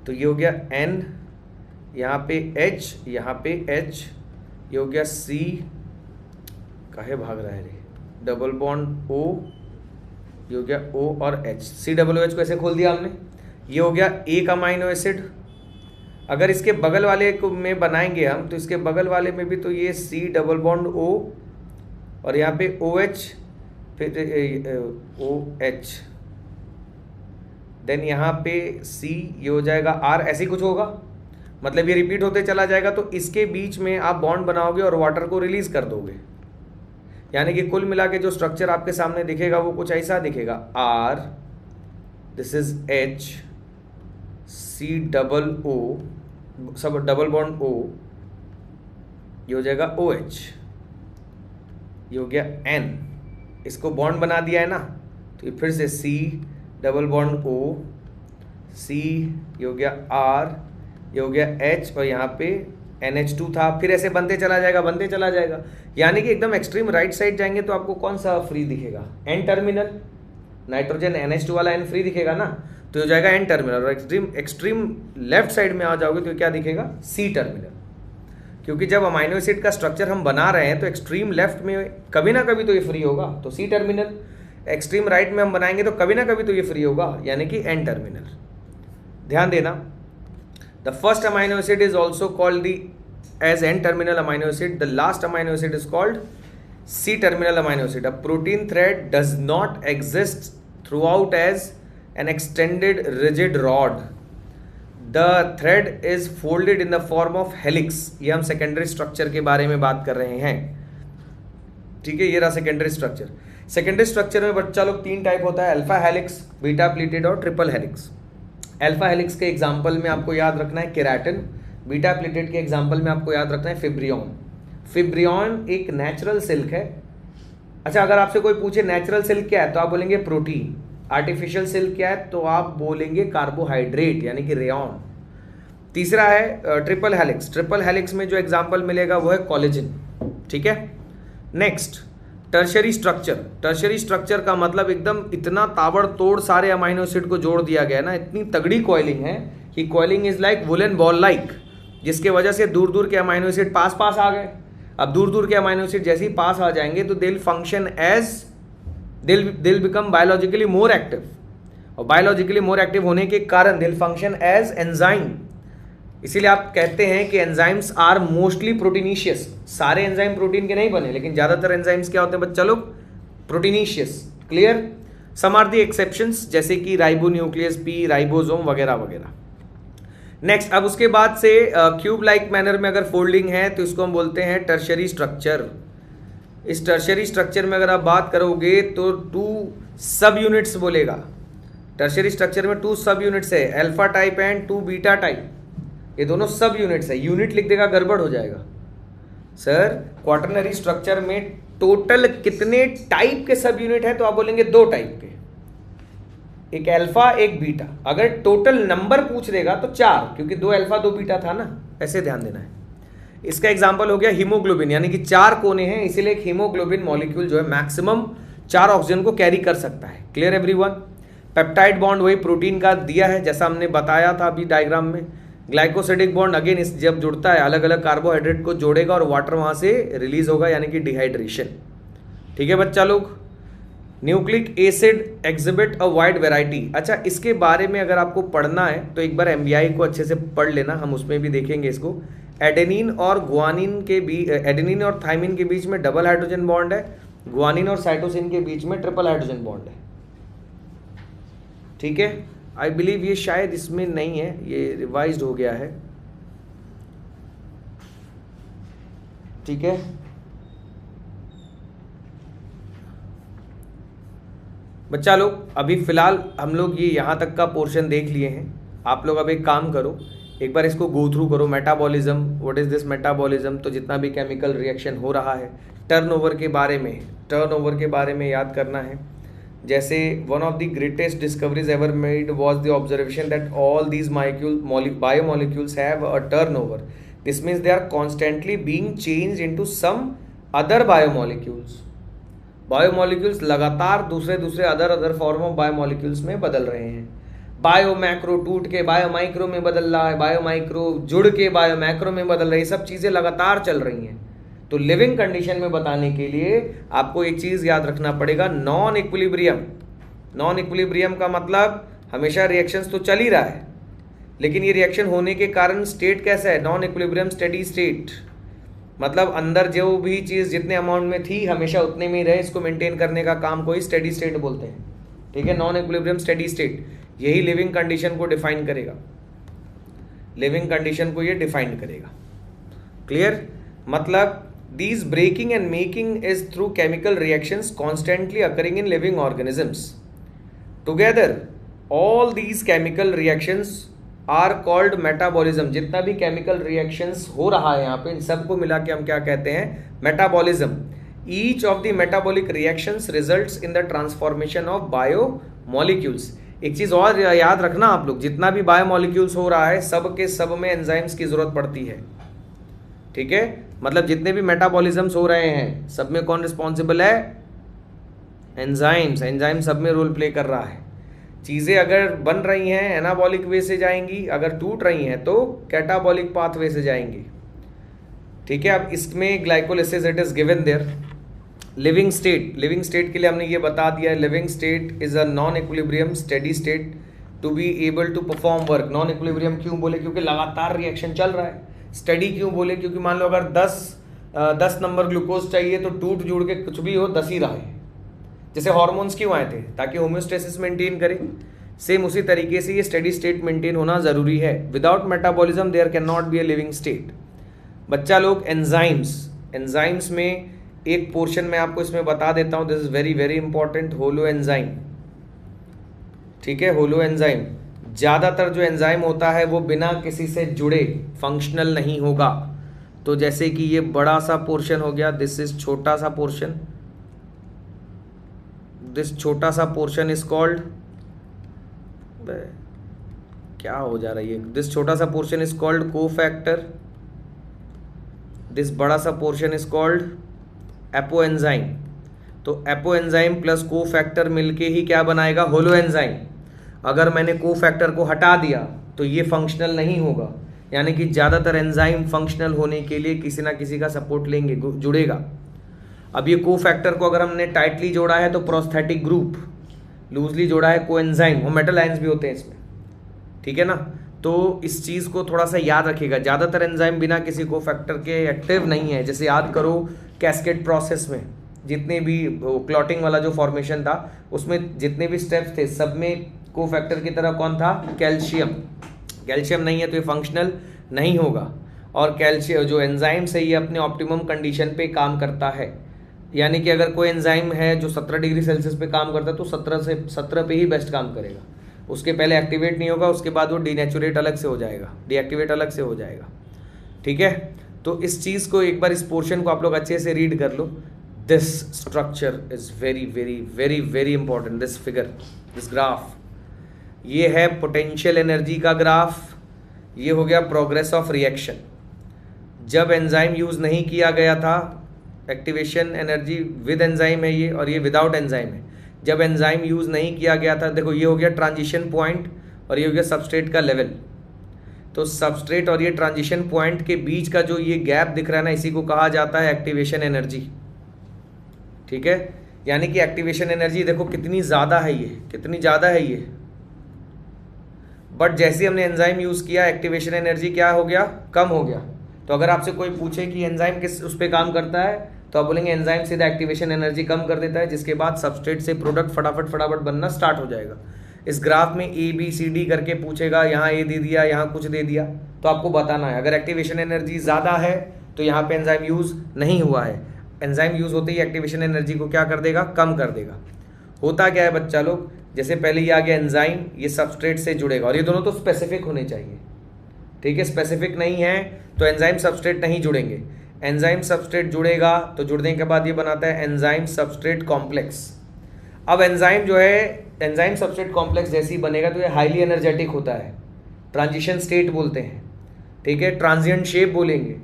तो ये हो गया N, यहाँ पे H, यहाँ पे H, ये हो गया C, काहे भाग रहा है रे, डबल बॉन्ड O, ये हो गया O और H, C डबल OH को ऐसे खोल दिया हमने। ये हो गया एक अमाइनो एसिड। अगर इसके बगल वाले को में बनाएंगे हम, तो इसके बगल वाले में भी तो ये C डबल बॉन्ड O और यहाँ पे OH, फिर OH, देन यहाँ पे C, ये हो जाएगा R, ऐसे ही कुछ होगा। मतलब ये रिपीट होते चला जाएगा, तो इसके बीच में आप बॉन्ड बनाओगे और वाटर को रिलीज कर दोगे। यानी कि कुल मिला के जो स्ट्रक्चर आपके सामने दिखेगा वो कुछ ऐसा दिखेगा, R, this is H, C double O, सब डबल बॉन्ड O, ये हो जाएगा OH, ये हो गया N, इसको बॉन्ड बना दिया है ना, तो ये फिर से C double bond O, C, ये हो गया R, ये हो गया H, और यहाँ पे NH2 था, फिर ऐसे बनते चला जाएगा। यानी कि एकदम एक्सट्रीम राइट साइड जाएंगे तो आपको कौन सा फ्री दिखेगा? N टर्मिनल, नाइट्रोजन NH2 वाला N फ्री दिखेगा ना, तो हो जाएगा N टर्मिनल। और एक्सट्रीम लेफ्ट साइड में आ जाओगे तो क्या दिखेगा? C terminal. क्योंकि जब अमाइनो एसिड का स्ट्रक्चर हम बना रहे हैं तो एक्सट्रीम लेफ्ट में कभी ना कभी तो ये फ्री होगा, तो C टर्मिनल। एक्सट्रीम राइट में हम बनाएंगे तो कभी ना कभी तो ये फ्री होगा, यानी कि N टर्मिनल। ध्यान देना, the first amino acid is also called as N-terminal amino acid. The last amino acid is called C-terminal amino acid. A protein thread does not exist throughout as an extended rigid rod. The thread is folded in the form of helix. ये हम secondary structure के बारे में बात कर रहे हैं, ठीक है। ये रहा secondary structure। secondary structure में बच्चा लोग 3 टाइप होता है, अल्फा हेलिक्स, बीटा प्लीटेड और ट्रिपल हेलिक्स। अल्फा हेलिक्स के एग्जाम्पल में आपको याद रखना है केराटिन, बीटा प्लेटेड के एग्जाम्पल में आपको याद रखना है फिब्रियन। फिब्रियन एक नेचुरल सिल्क है। अच्छा, अगर आपसे कोई पूछे नेचुरल सिल्क क्या है तो आप बोलेंगे प्रोटीन, आर्टिफिशियल सिल्क क्या है तो आप बोलेंगे कार्बोहाइड्रेट यानी कि रेयॉन। तीसरा है ट्रिपल हेलिक्स। ट्रिपल हेलिक्स में जो एग्जाम्पल मिलेगा वो है कोलेजन, ठीक है। Next, tertiary structure. Tertiary structure का मतलब एकदम इतना ताबड़तोड़ सारे अमाइनो एसिड को जोड़ दिया गया ना, इतनी तगड़ी कॉइलिंग है कि coiling is like woollen ball like, जिसके वजह से दूर दूर के अमाइनो एसिड पास आ गए। अब दूर दूर के अमाइनो एसिड जैसे ही पास आ जाएंगे तो दिल फंक्शन एज दिल बिकम बायोलॉजिकली मोर एक्टिव, और बायोलॉजिकली मोर एक्टिव होने के कारण दे फंक्शन एज एंजाइम। इसीलिए आप कहते हैं कि एंजाइम्स आर मोस्टली प्रोटीनिशियस। सारे एंजाइम प्रोटीन के नहीं बने, लेकिन ज्यादातर एंजाइम्स क्या होते हैं बच्चा लोग? Proteinaceous. Clear? Some are the exceptions, जैसे कि राइबोन्यूक्लियस, पी, राइबोसोम वगैरह वगैरह। नेक्स्ट, अब उसके बाद से क्यूब लाइक मैनर में अगर फोल्डिंग है तो इसको हम बोलते हैं टर्शियरी स्ट्रक्चर। इस टर्शियरी स्ट्रक्चर में अगर आप बात करोगे तो 2 सब यूनिट्स बोलेगा। टर्शियरी स्ट्रक्चर में 2 सब यूनिट्स है, alpha type and 2 beta type. ये दोनों सब यूनिट्स है। यूनिट लिख देगा गड़बड़ हो जाएगा। सर क्वाटरनरी स्ट्रक्चर में टोटल कितने टाइप के सब यूनिट है? तो आप बोलेंगे 2 टाइप के, एक अल्फा एक बीटा। अगर टोटल नंबर पूछ देगा तो 4, क्योंकि 2 अल्फा 2 बीटा था ना, ऐसे ध्यान देना है। इसका एग्जांपल हो गया हीमोग्लोबिन, यानी कि 4 कोने हैं, इसीलिए एक हीमोग्लोबिन मॉलिक्यूल जो है मैक्सिमम 4 ऑक्सीजन को कैरी कर सकता है। Clear everyone? पेप्टाइड बॉन्ड वही प्रोटीन का दिया है, जैसा हमने बताया था अभी डायग्राम में। ग्लाइकोसिडिक बॉन्ड अगेन इस जब जुड़ता है अलग अलग कार्बोहाइड्रेट को जोड़ेगा और वाटर वहां से रिलीज होगा, यानी कि डिहाइड्रेशन। ठीक है बच्चा लोग? Nucleic acid exhibit a wide variety. अच्छा, इसके बारे में अगर आपको पढ़ना है तो एक बार एमबीआई को अच्छे से पढ़ लेना, हम उसमें भी देखेंगे इसको। एडेनिन और गुआनिन के बीच, एडेनिन और थाइमिन के बीच में डबल हाइड्रोजन बॉन्ड है, गुआनिन और साइटोसिन के बीच में ट्रिपल हाइड्रोजन बॉन्ड है। ठीक है? आई बिलीव ये शायद इसमें नहीं है, ये रिवाइज्ड हो गया है। ठीक है? बच्चा लोग अभी फिलहाल हम लोग ये यहाँ तक का पोर्शन देख लिए हैं। आप लोग अब एक काम करो, एक बार इसको गो थ्रू करो। Metabolism, what is this metabolism? तो जितना भी केमिकल रिएक्शन हो रहा है, टर्नओवर के बारे में याद करना है। जैसे one of the greatest discoveries ever made was the observation that all these biomolecules have a turnover. This means they are constantly being changed into some other biomolecules. Biomolecules लगातार दूसरे अदर फॉर्म ऑफ बायोमोलिक्यूल्स में बदल रहे हैं। बायोमैक्रो टूट के बायोमाइक्रो में बदल रहा है, बायोमाइक्रो जुड़ के बायोमैक्रो में बदल रही है। सब चीज़ें लगातार चल रही हैं। तो लिविंग कंडीशन में बताने के लिए आपको एक चीज़ याद रखना पड़ेगा, नॉन इक्विलिब्रियम। नॉन इक्विलिब्रियम का मतलब हमेशा रिएक्शंस तो चल ही रहा है, लेकिन ये रिएक्शन होने के कारण स्टेट कैसा है? Non equilibrium steady state. मतलब अंदर जो भी चीज़ जितने अमाउंट में थी हमेशा उतने में ही रहे, इसको मेंटेन करने का काम को ही स्टेडी स्टेट बोलते हैं। ठीक है? नॉन इक्विलिब्रियम स्टेडी स्टेट, यही लिविंग कंडीशन को डिफाइन करेगा। लिविंग कंडीशन को ये डिफाइन करेगा। क्लियर? मतलब these breaking and making is through chemical reactions constantly occurring in living organisms. Together all these chemical reactions are called metabolism. जितना भी chemical reactions हो रहा है यहाँ पे, इन सबको मिला के हम क्या कहते हैं? metabolism. Each of the metabolic reactions results in the transformation of biomolecules. एक चीज और याद रखना आप लोग, जितना भी बायोमोलिक्यूल्स हो रहा है सब के सब में एंजाइम्स की जरूरत पड़ती है। ठीक है? मतलब जितने भी मेटाबॉलिज्म्स हो रहे हैं सब में कौन रिस्पॉन्सिबल है? एंजाइम्स। एंजाइम सब में रोल प्ले कर रहा है। चीज़ें अगर बन रही हैं एनाबॉलिक वे से जाएंगी, अगर टूट रही हैं तो कैटाबॉलिक पाथवे से जाएंगी। ठीक है? अब इसमें glycolysis it is given there. Living state, living state के लिए हमने ये बता दिया है, living state is a non equilibrium steady state to be able to perform work. Non equilibrium क्यों बोले? क्योंकि लगातार रिएक्शन चल रहा है। स्टडी क्यों बोले? क्योंकि मान लो अगर 10 नंबर ग्लूकोज चाहिए तो टूट जुड़ के कुछ भी हो 10 ही रहे। जैसे हार्मोन्स क्यों आए थे? ताकि होम्योस्टेसिस मेंटेन करें। सेम उसी तरीके से ये स्टेडी स्टेट मेंटेन होना जरूरी है। Without metabolism there can not be a living state. बच्चा लोग एंजाइम्स, एंजाइम्स में एक पोर्शन में आपको इसमें बता देता हूं, this is very very important, holo enzyme. ठीक है? होलो एंजाइम, ज़्यादातर जो एंजाइम होता है वो बिना किसी से जुड़े फंक्शनल नहीं होगा। तो जैसे कि ये बड़ा सा पोर्शन हो गया, दिस इज छोटा सा पोर्शन, दिस छोटा सा पोर्शन इज कॉल्ड, क्या हो जा रही है? दिस छोटा सा portion is called cofactor, this बड़ा सा portion is called apo enzyme. तो एपो एंजाइम प्लस कोफैक्टर मिलके ही क्या बनाएगा? Holo enzyme. अगर मैंने कोफैक्टर को हटा दिया तो ये फंक्शनल नहीं होगा, यानी कि ज़्यादातर एंजाइम फंक्शनल होने के लिए किसी ना किसी का सपोर्ट लेंगे, जुड़ेगा। अब ये कोफैक्टर को अगर हमने टाइटली जोड़ा है तो प्रोस्थेटिक ग्रुप, लूजली जोड़ा है कोएंजाइम, वो मेटल आयंस भी होते हैं इसमें, ठीक है ना। तो इस चीज़ को थोड़ा सा याद रखिएगा, ज़्यादातर एंजाइम बिना किसी को फैक्टर के एक्टिव नहीं है। जैसे याद करो कैस्केड प्रोसेस में जितने भी क्लॉटिंग वाला जो फॉर्मेशन था उसमें जितने भी स्टेप्स थे सब में को फैक्टर की तरह कौन था, कैल्शियम। कैल्शियम नहीं है तो ये फंक्शनल नहीं होगा। और कैल्शियम जो एंजाइम से ये अपने ऑप्टिमम कंडीशन पे काम करता है, यानी कि अगर कोई एंजाइम है जो 17 डिग्री सेल्सियस पे काम करता है तो 17 पे ही बेस्ट काम करेगा, उसके पहले एक्टिवेट नहीं होगा, उसके बाद वो डीनेचुरेट अलग से हो जाएगा, डीएक्टिवेट अलग से हो जाएगा, ठीक है। तो इस चीज़ को एक बार, इस पोर्शन को आप लोग अच्छे से रीड कर लो। This structure is very very very very important, this figure, this graph, ये है पोटेंशियल एनर्जी का ग्राफ, ये हो गया प्रोग्रेस ऑफ रिएक्शन। जब एंजाइम यूज़ नहीं किया गया था, एक्टिवेशन एनर्जी विद एंजाइम है ये, और ये विदाउट एंजाइम है। जब एंजाइम यूज़ नहीं किया गया था, देखो ये हो गया ट्रांजिशन पॉइंट और ये हो गया सबस्ट्रेट का लेवल। तो सबस्ट्रेट और ये ट्रांजिशन पॉइंट के बीच का जो ये गैप दिख रहा है ना, इसी को कहा जाता है एक्टिवेशन एनर्जी, ठीक है। यानी कि एक्टिवेशन एनर्जी देखो कितनी ज़्यादा है, ये कितनी ज़्यादा है ये, बट जैसे हमने एंजाइम यूज़ किया एक्टिवेशन एनर्जी क्या हो गया, कम हो गया। तो अगर आपसे कोई पूछे कि एंजाइम किस उस पर काम करता है, तो आप बोलेंगे एंजाइम सीधा एक्टिवेशन एनर्जी कम कर देता है, जिसके बाद सबस्ट्रेट से प्रोडक्ट फटाफट बनना स्टार्ट हो जाएगा। इस ग्राफ में ABCD करके पूछेगा, यहाँ A दे दिया, यहाँ कुछ दे दिया, तो आपको बताना है अगर एक्टिवेशन एनर्जी ज़्यादा है तो यहाँ पे एंजाइम यूज़ नहीं हुआ है। एंजाइम यूज़ होते ही एक्टिवेशन एनर्जी को क्या कर देगा, कम कर देगा। होता क्या है बच्चा लोग, जैसे पहले ये आ गया एंजाइम, ये सबस्ट्रेट से जुड़ेगा, और ये दोनों तो स्पेसिफिक होने चाहिए, ठीक है। स्पेसिफिक नहीं है तो एंजाइम सबस्ट्रेट नहीं जुड़ेंगे। एंजाइम सबस्ट्रेट जुड़ेगा तो जुड़ने के बाद ये बनाता है एंजाइम सबस्ट्रेट कॉम्प्लेक्स। अब एंजाइम जो है, एंजाइम सबस्ट्रेट कॉम्प्लेक्स जैसे ही बनेगा तो ये हाईली एनर्जेटिक होता है, ट्रांजिशन स्टेट बोलते हैं, ठीक है, ट्रांजिएंट शेप बोलेंगे।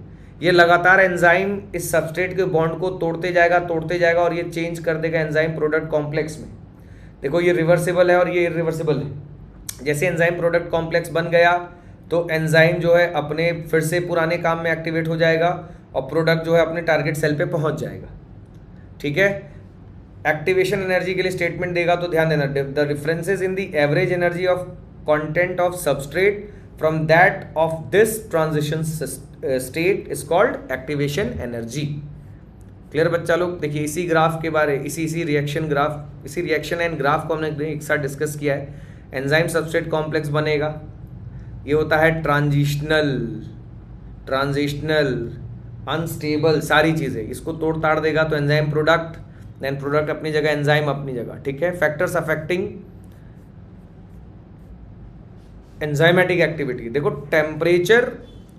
ये लगातार एंजाइम इस सबस्ट्रेट के बॉन्ड को तोड़ते जाएगा और ये चेंज कर देगा एंजाइम प्रोडक्ट कॉम्प्लेक्स में। देखो ये रिवर्सिबल है और ये इरिवर्सिबल है। जैसे एंजाइम प्रोडक्ट कॉम्प्लेक्स बन गया तो एंजाइम जो है अपने फिर से पुराने काम में एक्टिवेट हो जाएगा और प्रोडक्ट जो है अपने टारगेट सेल पे पहुंच जाएगा, ठीक है। एक्टिवेशन एनर्जी के लिए स्टेटमेंट देगा तो ध्यान देना, the differences in the average energy of content of substrate from that of this transition state is called activation energy. Clear बच्चा लोग। देखिए इसी ग्राफ के बारे, इसी रिएक्शन ग्राफ, इसी रिएक्शन एंड ग्राफ को हमने एक साथ डिस्कस किया है। एंजाइम सबस्ट्रेट कॉम्प्लेक्स बनेगा, ये होता है ट्रांजिशनल अनस्टेबल, सारी चीज़ें इसको तोड़ ताड़ देगा तो एंजाइम प्रोडक्ट, देन प्रोडक्ट अपनी जगह, एंजाइम अपनी जगह, ठीक है। फैक्टर्स अफेक्टिंग एंजाइमेटिक एक्टिविटी, देखो टेम्परेचर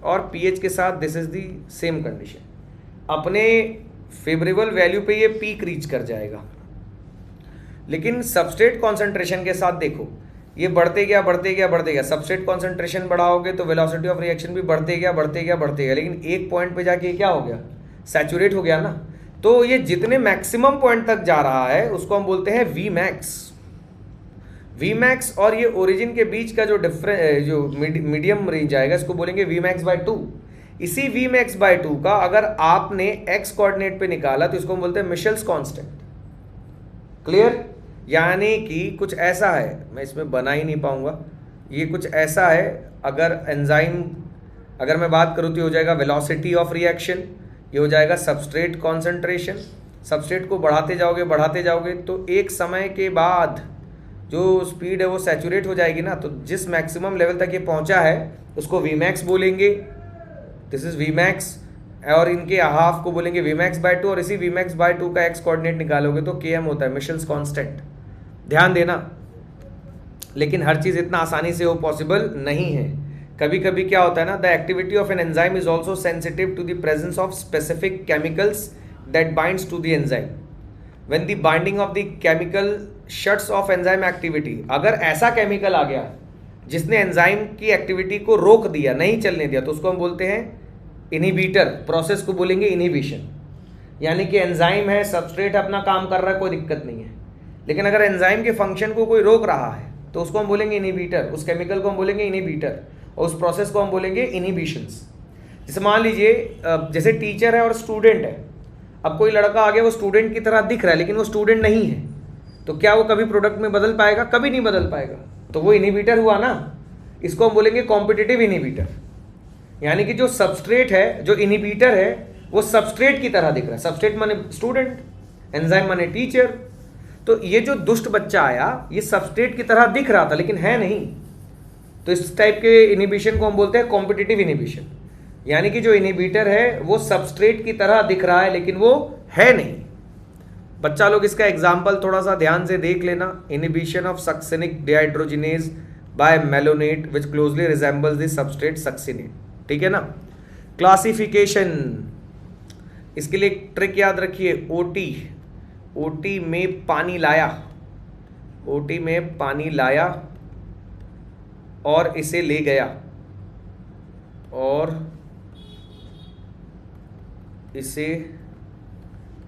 और पीएच के साथ this is the same condition, अपने फेवरेबल वैल्यू पे ये पीक रीच कर जाएगा। लेकिन सबस्ट्रेट कॉन्सेंट्रेशन के साथ देखो ये बढ़ते गया। सबस्ट्रेट कॉन्सेंट्रेशन बढ़ाओगे तो वेलोसिटी ऑफ रिएक्शन भी बढ़ते गया, लेकिन एक पॉइंट पे जाके क्या हो गया, सैचुरेट हो गया ना। तो ये जितने मैक्सिमम पॉइंट तक जा रहा है उसको हम बोलते हैं Vmax, और ये ओरिजिन के बीच का जो जो मीडियम रेंज आएगा इसको बोलेंगे Vmax/2। इसी Vmax/2 का अगर आपने x कोऑर्डिनेट पे निकाला तो इसको हम बोलते हैं मिशेल्स कांस्टेंट। क्लियर। यानी कि कुछ ऐसा है, मैं इसमें बना ही नहीं पाऊंगा, ये कुछ ऐसा है, अगर एंजाइम, अगर मैं बात करूँ तो हो जाएगा वेलोसिटी ऑफ रिएक्शन, ये हो जाएगा सबस्ट्रेट कॉन्सेंट्रेशन। सबस्ट्रेट को बढ़ाते जाओगे तो एक समय के बाद जो स्पीड है वो सैचुरेट हो जाएगी ना, तो जिस मैक्सिमम लेवल तक ये पहुंचा है उसको Vmax बोलेंगे, दिस इज Vmax, और इनके हाफ को बोलेंगे Vmax/2, और इसी Vmax/2 का x कोऑर्डिनेट निकालोगे तो Km होता है, मिशेल्स कांस्टेंट। ध्यान देना, लेकिन हर चीज़ इतना आसानी से वो पॉसिबल नहीं है। कभी कभी क्या होता है ना, the activity of an enzyme is also sensitive to the presence of specific chemicals that binds to the enzyme. When the binding of the chemical shuts off enzyme activity, अगर ऐसा केमिकल आ गया जिसने एंजाइम की activity को रोक दिया, नहीं चलने दिया, तो उसको हम बोलते हैं इनहिबिटर। प्रोसेस को बोलेंगे इनहिबिशन। यानी कि एंजाइम है, सबस्ट्रेट अपना काम कर रहा है, कोई दिक्कत नहीं है, लेकिन अगर एंजाइम के फंक्शन को कोई रोक रहा है तो उसको हम बोलेंगे इनहिबिटर, उस केमिकल को हम बोलेंगे इनहिबिटर, और उस प्रोसेस को हम बोलेंगे इनहिबिशंस। जैसे मान लीजिए जैसे टीचर है और स्टूडेंट है, अब कोई लड़का आ गया वो स्टूडेंट की तरह दिख रहा है लेकिन वो स्टूडेंट नहीं है, तो क्या वो कभी प्रोडक्ट में बदल पाएगा? कभी नहीं बदल पाएगा। तो वो इनहिबिटर हुआ ना, इसको हम बोलेंगे कॉम्पिटिटिव इनहिबिटर। यानी कि जो सबस्ट्रेट है, जो इनहिबिटर है, वो सबस्ट्रेट की तरह दिख रहा है। सबस्ट्रेट माने स्टूडेंट, एंजाइम माने टीचर। तो ये जो दुष्ट बच्चा आया, ये सबस्ट्रेट की तरह दिख रहा था लेकिन है नहीं। तो इस टाइप के इनहिबिशन को हम बोलते हैं कॉम्पिटिटिव इनहिबिशन। यानी कि जो इनहिबिटर है वो सबस्ट्रेट की तरह दिख रहा है लेकिन वो है नहीं। बच्चा लोग इसका एग्जाम्पल थोड़ा सा ध्यान से देख लेना। Inhibition of succinic dehydrogenase by malonate which closely resembles the substrate succinate. ठीक है ना। क्लासिफिकेशन, इसके लिए एक ट्रिक याद रखिए। ओटी में पानी लाया, ओटी में पानी लाया और इसे ले गया, और इसे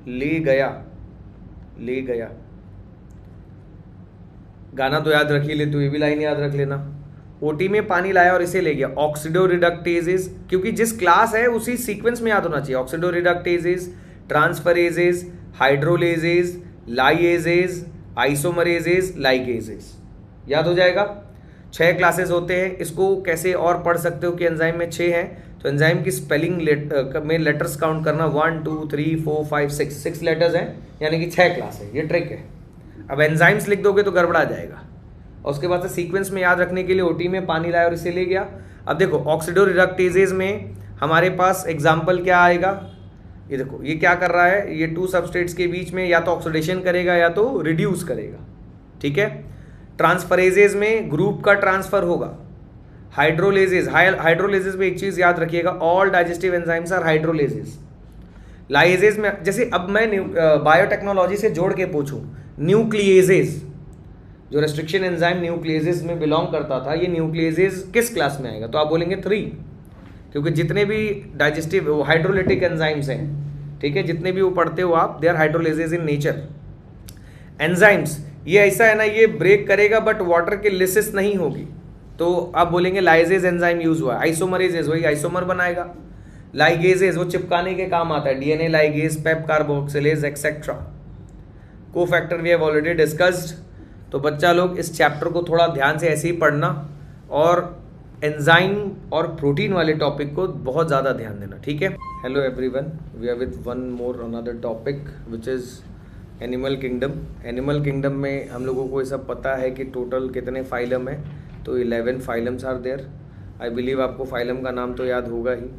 ले गया, ले गया। गाना तो याद रख ही ले, तो ये भी लाइन याद रख लेना। ओटी में पानी लाया और इसे ले गया। ऑक्सीडोरिडक्टेजेस, क्योंकि जिस क्लास है उसी सीक्वेंस में याद होना चाहिए। ऑक्सीडोरिडक्टेजेस, ट्रांसफरेजेस, हाइड्रोलेजेस, लाइएजेस, आइसोमरेजेस, लाइगेजेस, याद हो जाएगा। 6 क्लासेस होते हैं। इसको कैसे और पढ़ सकते हो कि एंजाइम में 6 हैं, तो एंजाइम की स्पेलिंग में लेटर्स काउंट करना 1 2 3 4 5 6 लेटर्स हैं, यानी कि 6 क्लास है। ये ट्रिक है। अब एंजाइम्स लिख दोगे तो गड़बड़ा जाएगा। और उसके बाद से सीक्वेंस में याद रखने के लिए ओटी में पानी लाया और इसे ले गया। अब देखो ऑक्सीडोरिडक्टेजेस में हमारे पास एग्जाम्पल क्या आएगा, ये देखो ये क्या कर रहा है, ये 2 सबस्ट्रेट्स के बीच में या तो ऑक्सीडेशन करेगा या तो रिड्यूस करेगा। ठीक है। ट्रांसफरेजेस में ग्रुप का ट्रांसफर होगा। हाइड्रोलेजेस, हाइड्रोलेजेस में एक चीज याद रखिएगा, all digestive enzymes are hydrolases. Lyases में, जैसे अब मैं बायोटेक्नोलॉजी से जोड़ के पूछूं, न्यूक्लिएजेस, जो रेस्ट्रिक्शन एंजाइम न्यूक्लिएजेस में बिलोंग करता था, ये न्यूक्लिएजेस किस क्लास में आएगा? तो आप बोलेंगे 3, क्योंकि जितने भी डाइजेस्टिव हाइड्रोलिटिक एंजाइम्स हैं, ठीक है, जितने भी वो पढ़ते हो आप, they are hydrolases in nature. Enzymes, ये ऐसा है ना, ये ब्रेक करेगा बट वाटर के लिसिस नहीं होगी, तो आप बोलेंगे लाइजेज एंजाइम यूज हुआ है। आइसोमरेजेस, वही आइसोमर बनाएगा। लाइगेजेस, वो चिपकाने के काम आता है, DNA ligase, PEP carboxylase etcetera. Cofactor we have already discussed. तो बच्चा लोग इस चैप्टर को थोड़ा ध्यान से ऐसे ही पढ़ना, और एंजाइम और प्रोटीन वाले टॉपिक को बहुत ज़्यादा ध्यान देना। ठीक है। Hello everyone, we are with one more another topic which is animal kingdom. Animal kingdom में हम लोगों को ये सब पता है कि टोटल कितने फाइलम है, तो 11 phylums are there. I believe आपको फाइलम का नाम तो याद होगा ही।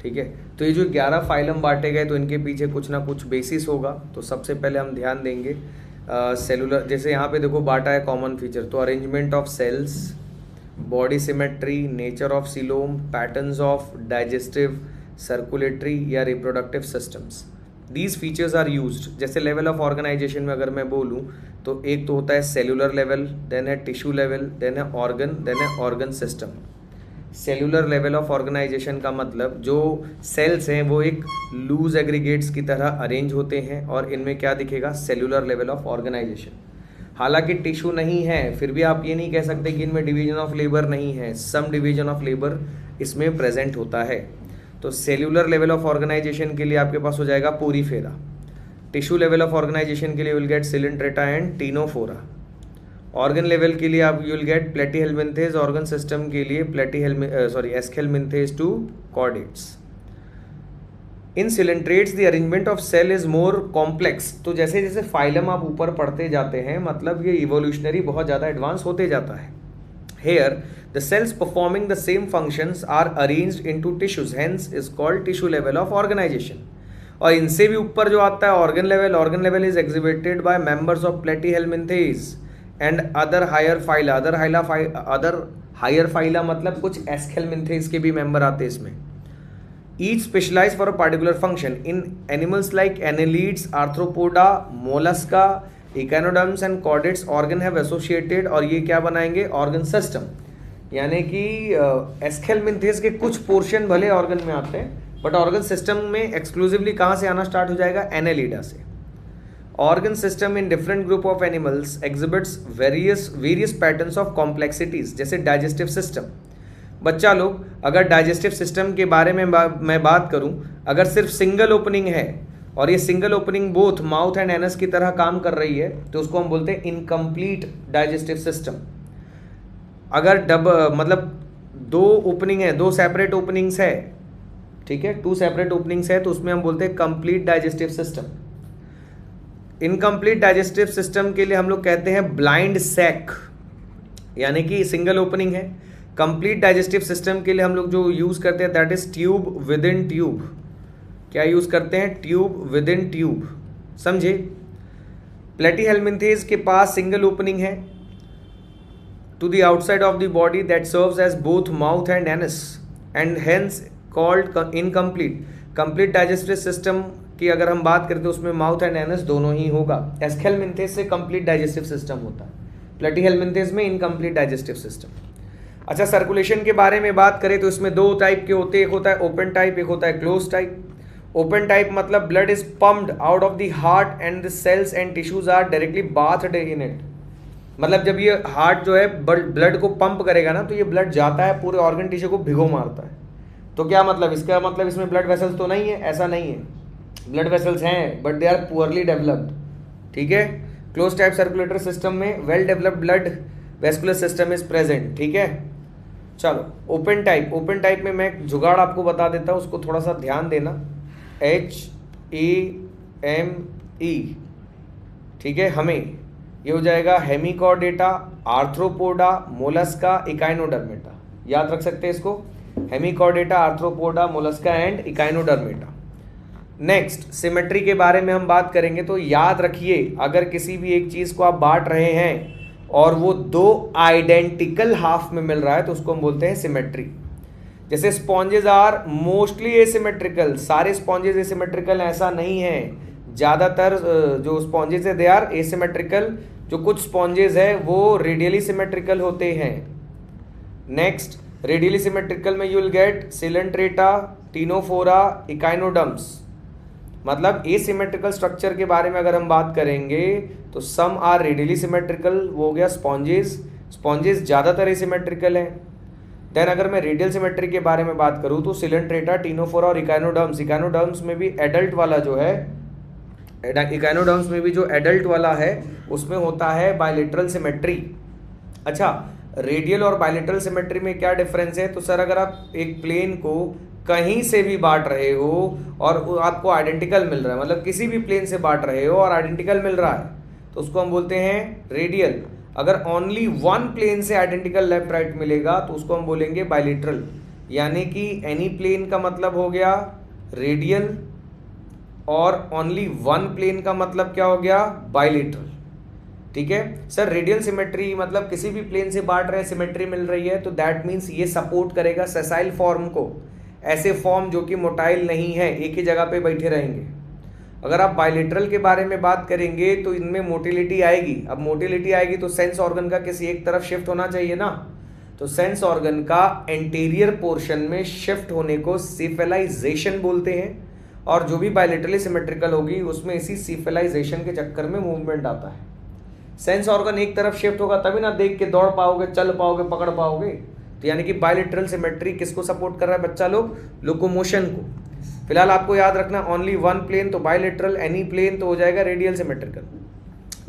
ठीक है। तो ये जो 11 फाइलम बांटे गए, तो इनके पीछे कुछ ना कुछ बेसिस होगा। तो सबसे पहले हम ध्यान देंगे सेलुलर, जैसे यहाँ पे देखो बांटा है कॉमन फीचर, तो arrangement of cells, body symmetry, nature of coelom, patterns of digestive, circulatory या reproductive systems, these features are used. जैसे लेवल ऑफ ऑर्गेनाइजेशन में अगर मैं बोलूँ, तो एक तो होता है सेलुलर लेवल, देन है टिश्यू लेवल, देन है ऑर्गन, देन है organ system. Cellular level of organisation का मतलब जो सेल्स हैं वो एक लूज एग्रीगेट्स की तरह अरेंज होते हैं, और इनमें क्या दिखेगा, सेलुलर लेवल ऑफ ऑर्गेनाइजेशन। हालांकि टिश्यू नहीं है, फिर भी आप ये नहीं कह सकते कि इनमें डिवीजन ऑफ लेबर नहीं है, सम डिवीजन ऑफ लेबर इसमें प्रेजेंट होता है। तो सेल्यूलर लेवल ऑफ ऑर्गेनाइजेशन के लिए आपके पास हो जाएगा porifera. Tissue level of organisation के लिए will get coelenterata and ctenophora. Organ level के लिए आप will get platyhelminthes. Organ system के लिए aschelminthes to chordates. In coelenterates the arrangement of cell is more complex. तो जैसे जैसे फाइलम आप ऊपर पढ़ते जाते हैं, मतलब ये इवोल्यूशनरी बहुत ज़्यादा एडवांस होते जाता है। Here, the cells performing the same functions are arranged into tissues, hence is called tissue level of organization. और इनसे भी ऊपर जो आता है organ level, organ level is exhibited by members of platyhelminthes and other higher phyla. Other higher phyla मतलब कुछ एस्केलमिन्थेस के भी मेंबर आते हैं इसमें। Each specialized for a particular function. In animals like annelids, arthropoda, mollusca, echinoderms and chordates, organ have associated, और ये क्या बनाएंगे, ऑर्गन सिस्टम। यानी कि एस्केलमिन्थेस के कुछ पोर्शन भले ऑर्गन में आते हैं, बट ऑर्गन सिस्टम में एक्सक्लूसिवली कहाँ से आना स्टार्ट हो जाएगा, एनेलिडा से। Organ system in different group of animals exhibits various patterns of complexities, जैसे डाइजेस्टिव सिस्टम। बच्चा लोग, अगर डाइजेस्टिव सिस्टम के बारे में मैं बात करूं, अगर सिर्फ सिंगल ओपनिंग है और ये single opening both mouth and anus की तरह काम कर रही है, तो उसको हम बोलते हैं इनकम्प्लीट डाइजेस्टिव सिस्टम। अगर मतलब दो ओपनिंग है, दो सेपरेट ओपनिंग्स है, ठीक है, 2 सेपरेट ओपनिंग्स है, तो उसमें हम बोलते हैं complete digestive system. Incomplete digestive system के लिए हम लोग कहते हैं ब्लाइंड सैक, यानी कि सिंगल ओपनिंग है। कंप्लीट डाइजेस्टिव सिस्टम के लिए हम लोग जो यूज करते हैं that is tube within tube. क्या यूज करते हैं? ट्यूब विद इन ट्यूब, समझे। प्लेटीहेल्मिन्थेस के पास सिंगल ओपनिंग है to the outside of the body that serves as both mouth and anus and hence called incomplete. Complete digestive system की अगर हम बात करते हैं उसमें माउथ एंड एनस दोनों ही होगा। एस्केलमिन्थेस से कंप्लीट डाइजेस्टिव सिस्टम होता है, प्लेटीहेल्मिन्थेस में इनकम्प्लीट डाइजेस्टिव सिस्टम। अच्छा, सर्कुलेशन के बारे में बात करें तो इसमें 2 टाइप के होते हैं, एक होता है ओपन टाइप, एक होता है क्लोज टाइप। ओपन टाइप मतलब blood is pumped out of the heart and the cells and tissues are directly bathed in it. मतलब जब ये हार्ट जो है ब्लड को पंप करेगा ना, तो ये ब्लड जाता है पूरे ऑर्गन टिश्यू को भिगो मारता है। तो क्या मतलब? इसका मतलब इसमें ब्लड वेसल्स तो नहीं है, ऐसा नहीं है, ब्लड वेसल्स हैं but they are poorly developed, ठीक है। क्लोज टाइप सर्कुलेटरी सिस्टम में well developed blood vascular system is present, ठीक है। चलो ओपन टाइप में मैं जुगाड़ आपको बता देता हूँ, उसको थोड़ा सा ध्यान देना। HAME, ठीक है, हमें ये हो जाएगा हेमिकॉर्डेटा, आर्थ्रोपोडा, मोलस्का, इकाइनोडर्मेटा। याद रख सकते हैं इसको, Hemichordata, arthropoda, Mollusca and Echinodermata. Next symmetry के बारे में हम बात करेंगे, तो याद रखिए अगर किसी भी एक चीज को आप बांट रहे हैं और वो 2 आइडेंटिकल हाफ में मिल रहा है तो उसको हम बोलते हैं सिमेट्री। जैसे स्पॉन्जेस आर मोस्टली एसिमेट्रिकल, सारे स्पॉन्जेस एसिमेट्रिकल ऐसा नहीं है, ज़्यादातर जो स्पॉन्जेस है दे आर एसिमेट्रिकल। जो कुछ स्पॉन्जेस है वो रेडियली सिमेट्रिकल होते हैं। नेक्स्ट रेडियली सिमेट्रिकल में you will get Coelenterata, Ctenophora, echinoderms. मतलब एसिमेट्रिकल स्ट्रक्चर के बारे में अगर हम बात करेंगे तो सम आर रेडियली सिमेट्रिकल, वो हो गया स्पॉन्जेस ज़्यादातर एसिमेट्रिकल है। देन अगर मैं रेडियल सिमेट्री के बारे में बात करूँ तो सिलेंट्रेटा, टीनोफोरा और इकाइनोडर्म्स में भी एडल्ट वाला जो है, इकाइनोडर्म्स में भी जो एडल्ट वाला है उसमें होता है बायलेटरल सिमेट्री। अच्छा, रेडियल और बायलेटरल सिमेट्री में क्या डिफरेंस है? तो सर अगर आप एक प्लेन को कहीं से भी बांट रहे हो और आपको आइडेंटिकल मिल रहा है, मतलब किसी भी प्लेन से बांट रहे हो और आइडेंटिकल मिल रहा है, तो उसको हम बोलते हैं रेडियल। अगर ओनली 1 प्लेन से आइडेंटिकल लेफ्ट राइट मिलेगा तो उसको हम बोलेंगे बायलेटरल। यानी कि एनी प्लेन का मतलब हो गया रेडियल और ओनली 1 प्लेन का मतलब क्या हो गया? बायलेटरल, ठीक है। सर रेडियल सिमेट्री मतलब किसी भी प्लेन से बांट रहे सिमेट्री मिल रही है, तो दैट मीन्स ये सपोर्ट करेगा सेसाइल फॉर्म को, ऐसे फॉर्म जो कि मोटाइल नहीं है, एक ही जगह पे बैठे रहेंगे। अगर आप बायलेटरल के बारे में बात करेंगे तो इनमें मोटिलिटी आएगी। अब मोटिलिटी आएगी तो सेंस ऑर्गन का किसी एक तरफ शिफ्ट होना चाहिए ना, तो सेंस ऑर्गन का एंटीरियर पोर्शन में शिफ्ट होने को सिफेलाइजेशन बोलते हैं। और जो भी बायलेटरली सिमेट्रिकल होगी उसमें इसी सिफेलाइजेशन के चक्कर में मूवमेंट आता है। सेंस ऑर्गन एक तरफ शिफ्ट होगा तभी ना देख के दौड़ पाओगे, चल पाओगे, पकड़ पाओगे। तो यानी कि बायलेटरल सिमेट्री किसको सपोर्ट कर रहा है बच्चा लोग? लोकोमोशन को। फिलहाल आपको याद रखना ओनली 1 प्लेन तो बायलेटरल, एनी प्लेन तो हो जाएगा रेडियल सिमेट्रिकल।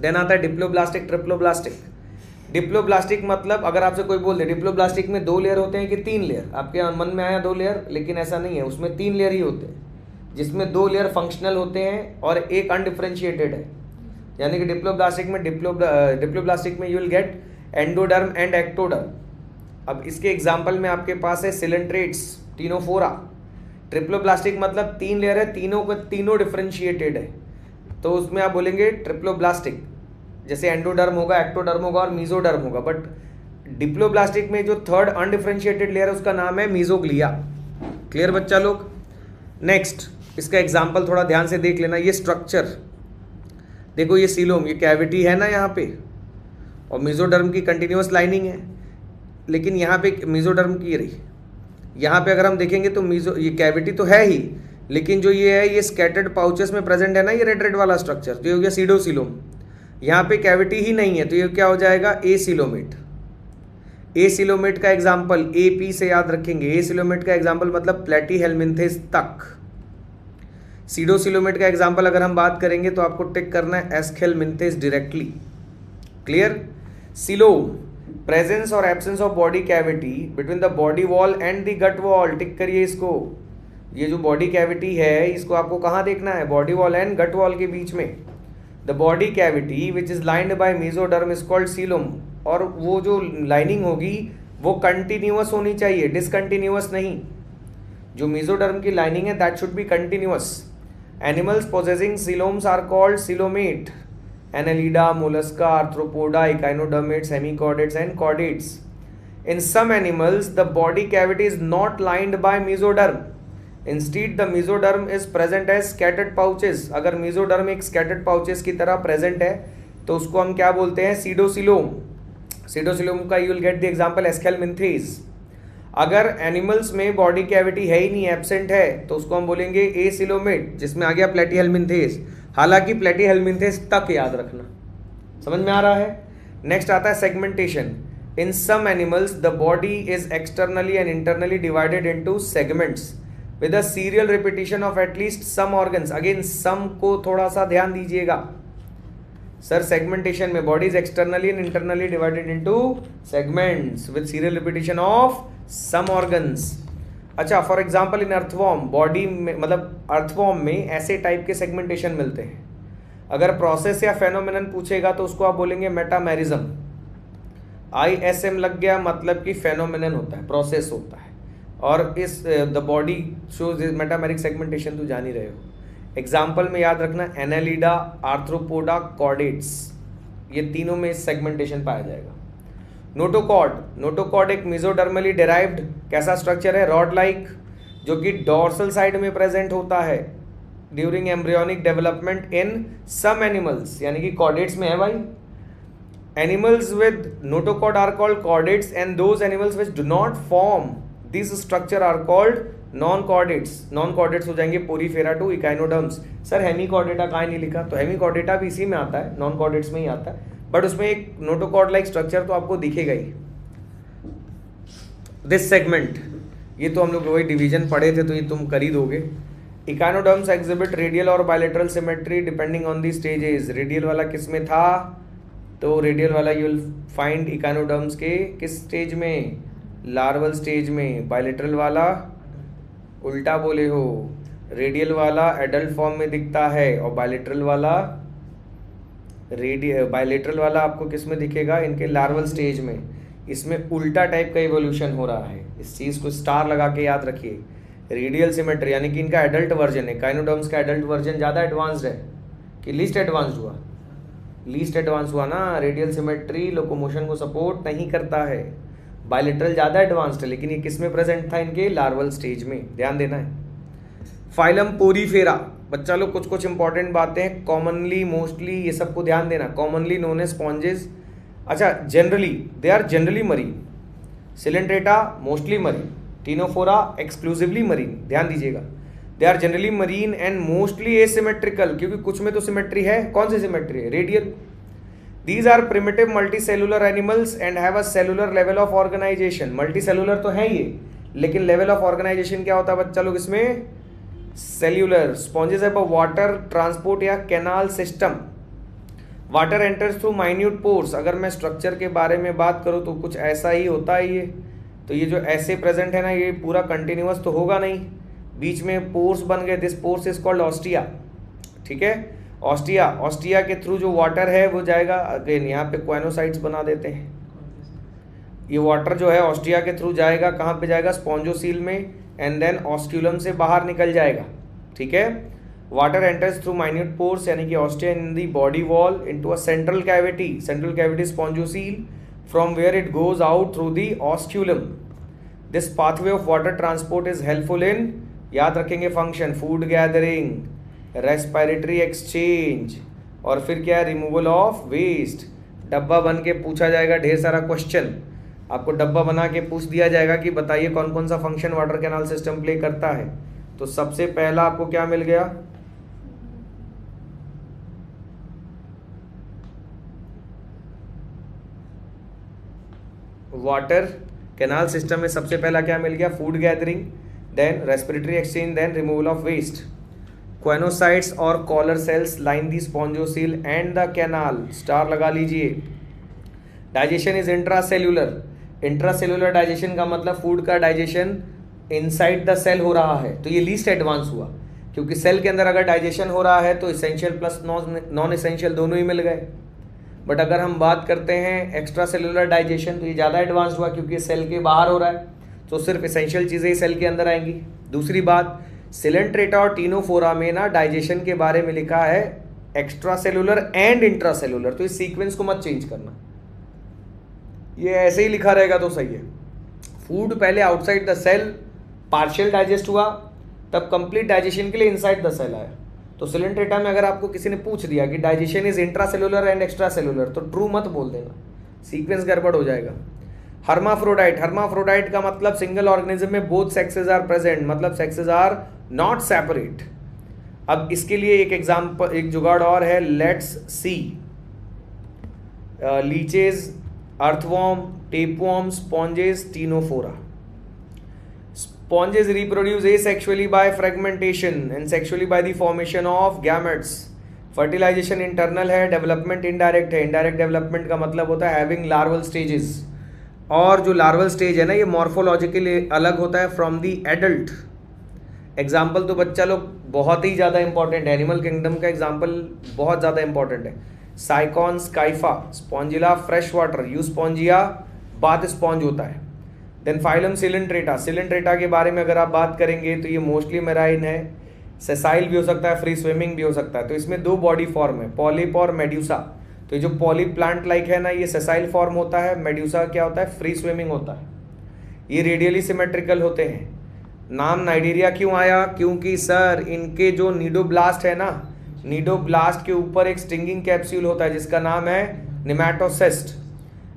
देन आता है डिप्लोब्लास्टिक, ट्रिप्लोब्लास्टिक। डिप्लोब्लास्टिक मतलब अगर आपसे कोई बोल दे डिप्लोब्लास्टिक में 2 लेयर होते हैं कि 3 लेयर, आपके मन में आया 2 लेयर, लेकिन ऐसा नहीं है, उसमें 3 लेयर ही होते हैं, जिसमें 2 लेयर फंक्शनल होते हैं और एक अनडिफरेंशिएटेड है। यानी कि डिप्लोब्लास्टिक में you will gate endoderm and ectoderm. अब इसके एग्जाम्पल में आपके पास है सिलेंट्रेट्स, टीनोफोरा। ट्रिप्लोब्लास्टिक मतलब 3 लेयर है, तीनों डिफरेंशिएटेड है, तो उसमें आप बोलेंगे ट्रिप्लोब्लास्टिक। जैसे एंडोडर्म होगा, एक्टोडर्म होगा और मीजोडर्म होगा। बट डिप्लोब्लास्टिक में जो 3rd अनडिफरेंशिएटेड लेयर है उसका नाम है मीजोग्लिया। क्लियर बच्चा लोग? नेक्स्ट इसका एग्जाम्पल थोड़ा ध्यान से देख लेना। ये स्ट्रक्चर देखो, ये सीलोम, ये कैविटी है ना यहाँ पे, और मीजोडर्म की कंटिन्यूअस लाइनिंग है, लेकिन यहाँ पे मीजोडर्म की रही। यहाँ पे अगर हम देखेंगे तो ये कैविटी तो है ही, लेकिन जो ये है ये स्कैटर्ड पाउचेस में प्रेजेंट है ना, ये रेड वाला स्ट्रक्चर, तो ये हो गया सीडोसीलोम। यहाँ पे कैविटी ही नहीं है तो ये क्या हो जाएगा? एसीलोमेट। एसीलोमेट का एग्जाम्पल AP से याद रखेंगे। एसीलोमेट का एग्जाम्पल मतलब प्लेटीहेल्मिन्थेस तक। सीडोसिलोमेट का एग्जाम्पल अगर हम बात करेंगे तो आपको टिक करना है aschelminthes directly. Clear? Coelom, presence और absence of body cavity between the body wall and the gut wall. Tick करिए इसको। ये जो बॉडी कैविटी है इसको आपको कहाँ देखना है? Body wall and gut wall के बीच में। The body cavity which is lined by mesoderm is called coelom. और वो जो लाइनिंग होगी वो कंटिन्यूअस होनी चाहिए, डिसकंटिन्यूअस नहीं। जो मेसोडर्म की लाइनिंग है that should be continuous. Animals possessing coeloms are called coelomate. Annelida, mollusca, arthropoda, echinodermates, hemichordates and chordates. In some animals, the body cavity is not lined by mesoderm. Instead, the mesoderm is present as scattered pouches. अगर mesoderm एक scattered pouches की तरह present है तो उसको हम क्या बोलते हैं? Pseudocoelom. Pseudocoelom का you will get the example Aschelminthes. अगर एनिमल्स में बॉडी कैविटी है ही नहीं, एब्सेंट है, तो उसको हम बोलेंगे एसिलोमेट, जिसमें आ गया प्लेटीहेलमिंथेस। हालांकि प्लेटीहेलमिंथेस तक याद रखना। समझ में आ रहा है? नेक्स्ट आता है segmentation. In some animals the body is externally and internally divided into segments with a serial repetition of at least some organs. Again some को थोड़ा सा ध्यान दीजिएगा सर। सेगमेंटेशन में body is externally and internally divided into segments with serial repetition of some organs. अच्छा, for example in earthworm, body में मतलब earthworm में ऐसे टाइप के सेगमेंटेशन मिलते हैं। अगर प्रोसेस या फेनोमेनन पूछेगा तो उसको आप बोलेंगे मेटामेरिज्म। ISM लग गया मतलब कि फेनोमेनन होता है, प्रोसेस होता है। और इस the body shows metameric segmentation तो जान ही रहे हो। एग्जाम्पल में याद रखना एनालिडा, आर्थ्रोपोडा, कॉर्डेट्स, ये तीनों में सेगमेंटेशन पाया जाएगा। नोटोकॉर्ड, नोटोकॉर्ड एक मेसोडर्मली डेराइव्ड कैसा स्ट्रक्चर है? रॉड लाइक, जो कि डॉर्सल साइड में प्रेजेंट होता है during embryonic development in some animals, यानी कि कॉर्डेट्स में है भाई। Animals with notochord are called chordates and those animals which do not form this structure are called non chordates. Non chordates हो जाएंगे porifera to echinoderms. Sir hemichordata कहाँ नहीं लिखा? तो हेमीकॉर्डेटा भी इसी में आता है, नॉन कॉर्डेट्स में ही आता है, बट उसमें एक नोटोकॉर्ड लाइक स्ट्रक्चर तो आपको दिखेगा ही। दिस सेगमेंट, ये तो हम लोग वही डिवीजन पढ़े थे तो ये तुम कर ही दोगे। इकाइनोडर्म्स एग्जिबिट रेडियल और bilateral symmetry depending on the stages. Radial वाला किस में था? तो रेडियल वाला यू विल फाइंड इकाइनोडर्म्स के किस स्टेज में? लार्वल स्टेज में। बायलेटरल वाला उल्टा बोले हो, रेडियल वाला एडल्ट फॉर्म में दिखता है और बायलेटरल वाला बायलेटरल वाला आपको किस में दिखेगा? इनके लार्वल स्टेज में। इसमें उल्टा टाइप का इवोल्यूशन हो रहा है। इस चीज़ को स्टार लगा के याद रखिए। रेडियल सिमेट्री यानी कि इनका एडल्ट वर्जन है। काइनोडर्म्स का एडल्ट वर्जन ज़्यादा एडवांस्ड है कि लीस्ट एडवांस्ड हुआ? लीस्ट एडवांस हुआ ना। रेडियल सिमेट्री लोकोमोशन को सपोर्ट नहीं करता है। बायलेटरल ज़्यादा एडवांस्ड है, लेकिन ये किस में प्रेजेंट था? इनके लार्वल स्टेज में। ध्यान देना है। फाइलम पोरीफेरा, बच्चा लोग कुछ कुछ इंपॉर्टेंट बातें, कॉमनली, मोस्टली, ये सबको ध्यान देना। Commonly known as sponges. अच्छा, generally they are generally marine. Coelenterata mostly marine. Ctenophora exclusively marine. ध्यान दीजिएगा, they are generally marine and mostly asymmetrical, क्योंकि कुछ में तो सिमेट्री है। कौन सी सिमेट्री है? Radial. These are primitive multicellular animals and have a cellular level of organisation. Multicellular तो है ये, लेकिन लेवल ऑफ ऑर्गेनाइजेशन क्या होता है बच्चा लोग इसमें? सेल्यूलर। स्पॉन्जेस है वाटर ट्रांसपोर्ट या canal system. Water enters through minute pores. अगर मैं स्ट्रक्चर के बारे में बात करूं तो कुछ ऐसा ही होता है ये। तो ये जो ऐसे प्रेजेंट है ना, ये पूरा कंटिन्यूअस तो होगा नहीं, बीच में पोर्स बन गए। This pores is called ostia. ठीक है, ऑस्टिया। ऑस्टिया के थ्रू जो वाटर है वो जाएगा, अगेन यहाँ पे क्वाइनोसाइट्स बना देते हैं। ये वाटर जो है ऑस्टिया के थ्रू जाएगा, कहाँ पे जाएगा? स्पॉन्जोसील में, एंड देन ऑस्क्यूलम से बाहर निकल जाएगा। ठीक है, water enters through minute pores यानी कि ostia in the body wall into a central cavity. Central cavity spongocoel, from where it goes out through the osculum. This pathway of water transport is helpful in, याद रखेंगे function, food gathering, respiratory exchange, और फिर क्या है? Removal of waste. डब्बा बन के पूछा जाएगा ढेर सारा क्वेश्चन। आपको डब्बा बना के पूछ दिया जाएगा कि बताइए कौन कौन सा function water canal system play करता है। तो सबसे पहला आपको क्या मिल गया? वाटर कैनाल सिस्टम में सबसे पहला क्या मिल गया? Food gathering, then respiratory exchange, then removal of waste. Choanocytes और collar cells line the spongocoel and the canal, star लगा लीजिए। Digestion is intracellular, intracellular digestion का मतलब फूड का डाइजेशन इनसाइड द सेल हो रहा है, तो ये लीस्ट एडवांस हुआ, क्योंकि सेल के अंदर अगर डाइजेशन हो रहा है तो इसेंशियल प्लस नॉन इसेंशियल दोनों ही मिल गए। बट अगर हम बात करते हैं एक्स्ट्रा सेलुलर डाइजेशन, तो ये ज़्यादा एडवांस हुआ, क्योंकि सेल के बाहर हो रहा है, तो सिर्फ इसेंशियल चीज़ें ही सेल के अंदर आएंगी। दूसरी बात, सिलेंट्रेटा और टीनोफोरा में ना डाइजेशन के बारे में लिखा है extra cellular and intra cellular, तो इस सीक्वेंस को मत चेंज करना, ये ऐसे ही लिखा रहेगा तो सही है। फूड पहले outside the cell partial digest हुआ, तब कंप्लीट डाइजेशन के लिए इनसाइड द सेल आया। तो सिलेंट्रेटा में अगर आपको किसी ने पूछ दिया कि digestion is intra cellular and extra cellular, तो ट्रू मत बोल देना, सीक्वेंस गड़बड़ हो जाएगा। हर्माफ्रोडाइट, हर्माफ्रोडाइट का मतलब सिंगल ऑर्गेनिज्म में बोथ सेक्सेस आर प्रेजेंट, मतलब सेक्सेस आर नॉट सेपरेट। अब इसके लिए एक एग्जांपल, एक जुगाड़ और है, let's see. Leeches, earthworm, tapeworm, sponges, Ctenophora. Sponges reproduce asexually by fragmentation and sexually by the formation of gametes. Fertilization internal है, development indirect है। Indirect development का मतलब होता है having larval stages, और जो larval stage है ना, ये morphologically अलग होता है from the adult। एग्जाम्पल तो बच्चा लोग बहुत ही ज़्यादा इंपॉर्टेंट है, एनिमल किंगडम का एग्जाम्पल बहुत ज़्यादा इंपॉर्टेंट है। Sycon scypha, spongilla fresh water, euspongia bath sponge होता है। देन फाइलम सिलेंट्रेटा, सिलेंट्रेटा के बारे में अगर आप बात करेंगे तो ये मोस्टली मेराइन है, सेसाइल भी हो सकता है, फ्री स्विमिंग भी हो सकता है। तो इसमें दो बॉडी फॉर्म है, पॉलिप और मेड्यूसा। तो ये जो पॉलिप प्लांट लाइक है ना, ये सेसाइल फॉर्म होता है, मेड्यूसा क्या होता है, फ्री स्विमिंग होता है। ये रेडियली सिमेट्रिकल होते हैं। नाम नाइडेरिया क्यों आया, क्योंकि सर इनके जो नीडोब्लास्ट है ना, नीडोब्लास्ट के ऊपर एक स्टिंगिंग कैप्सूल होता है जिसका नाम है निमैटोसिस्ट।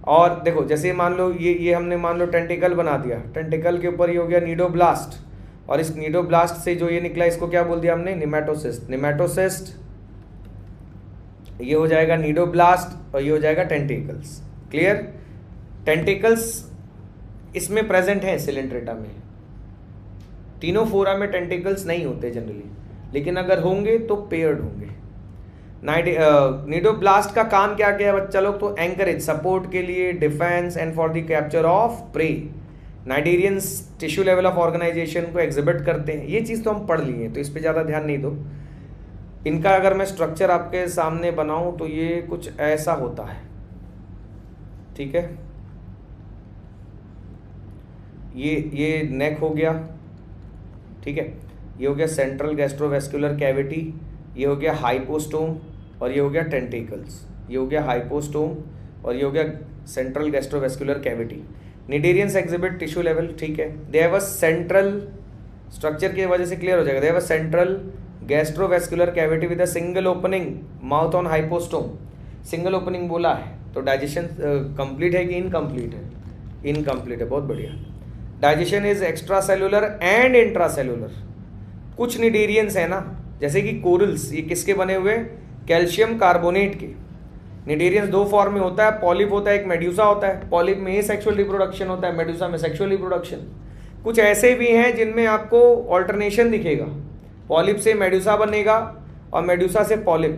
और देखो जैसे मान लो ये हमने मान लो टेंटिकल बना दिया, टेंटिकल के ऊपर ये हो गया नीडोब्लास्ट, और इस नीडोब्लास्ट से जो ये निकला इसको क्या बोल दिया हमने, निमैटोसिस्ट। निमैटोसिस्ट ये हो जाएगा नीडोब्लास्ट और ये हो जाएगा टेंटिकल्स। क्लियर? टेंटिकल्स इसमें प्रेजेंट है सिलेंट्रेटा में, टीनोफोरा में टेंटिकल्स नहीं होते जनरली, लेकिन अगर होंगे तो पेयर्ड होंगे। नीडोब्लास्ट का काम क्या क्या है बच्चा लोग, तो एंकरेज, सपोर्ट के लिए, defence and for the capture of prey. Cnidarians tissue level of organisation को एग्जिबिट करते हैं। ये चीज़ तो हम पढ़ लिए हैं, तो इस पे ज़्यादा ध्यान नहीं दो। इनका अगर मैं स्ट्रक्चर आपके सामने बनाऊं तो ये कुछ ऐसा होता है, ठीक है। ये नेक हो गया, ठीक है। ये हो गया सेंट्रल गैस्ट्रोवेस्कुलर कैविटी, ये हो गया हाइपोस्टोम, और ये हो गया टेंटिकल्स। ये हो गया हाइपोस्टोम और ये हो गया central gastrovascular cavity. Cnidarians exhibit tissue level, ठीक है। They have a central, structure की वजह से क्लियर हो जाएगा, they have a central gastrovascular cavity with a single opening mouth on hypostome. Single opening बोला है, तो डाइजेशन कंप्लीट है कि इनकम्प्लीट है, इनकम्प्लीट है, बहुत बढ़िया। Digestion is extra cellular and intra cellular. कुछ निडेरियंस है ना, जैसे कि कोरल्स, ये किसके बने हुए, कैल्शियम कार्बोनेट के। निडेरियंस दो फॉर्म में होता है, पॉलिप होता है, एक मेड्यूसा होता है। पॉलिप में ही सेक्सुअल रिप्रोडक्शन होता है, मेड्यूसा में सेक्सुअल रिप्रोडक्शन। कुछ ऐसे भी हैं जिनमें आपको ऑल्टरनेशन दिखेगा, पॉलिप से मेड्यूसा बनेगा और मेड्यूसा से पॉलिप,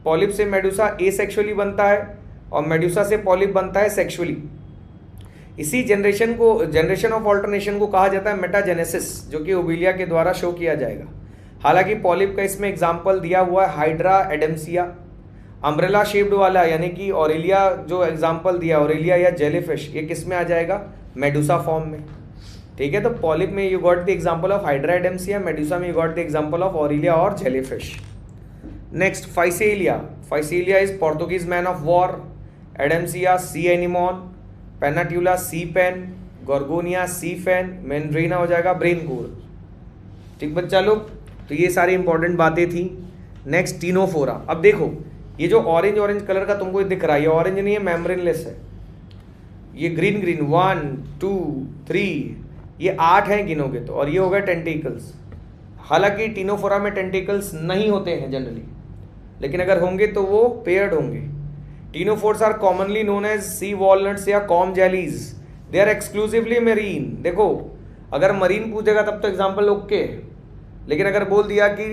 पॉलिप से मेड्यूसा एसेक्सुअली बनता है और मेड्यूसा से पॉलिप बनता है सेक्सुअली। इसी जनरेशन ऑफ ऑल्टरनेशन को कहा जाता है मेटाजेनेसिस, जो कि ओविलिया के द्वारा शो किया जाएगा। हालांकि पॉलिप का इसमें एग्जाम्पल दिया हुआ है हाइड्रा एडम्सिया, अम्ब्रेला शेप्ड वाला, यानी कि ऑरेलिया जो एग्जाम्पल दिया, ऑरेलिया या जेलीफिश, ये किस में आ जाएगा, मेडुसा फॉर्म में, ठीक है। तो पॉलिप में you got the example of hydra adamsia, medusa में you got the example of aurelia और jellyfish. Next physalia, physalia is Portuguese man of war, adamsia sea anemone, pennatula sea pen, gorgonia sea fan, meandrina हो जाएगा brain core, ठीक बच्चा लोग। तो ये सारी इंपॉर्टेंट बातें थी। Next Ctenophora. अब देखो ये जो ऑरेंज कलर का तुमको दिख रहा है, ये ऑरेंज नहीं है, मेम्ब्रेनलेस है। ये ग्रीन 1 2 3 ये 8 हैं गिनोगे तो, और ये हो गए टेंटिकल्स। हालांकि टीनोफोरा में टेंटिकल्स नहीं होते हैं जनरली, लेकिन अगर होंगे तो वो पेयर्ड होंगे। Ctenophores are commonly known as sea walnuts या comb jellies, they are exclusively marine. देखो अगर मरीन पूछेगा तब तो एग्जाम्पल ओके, लेकिन अगर बोल दिया कि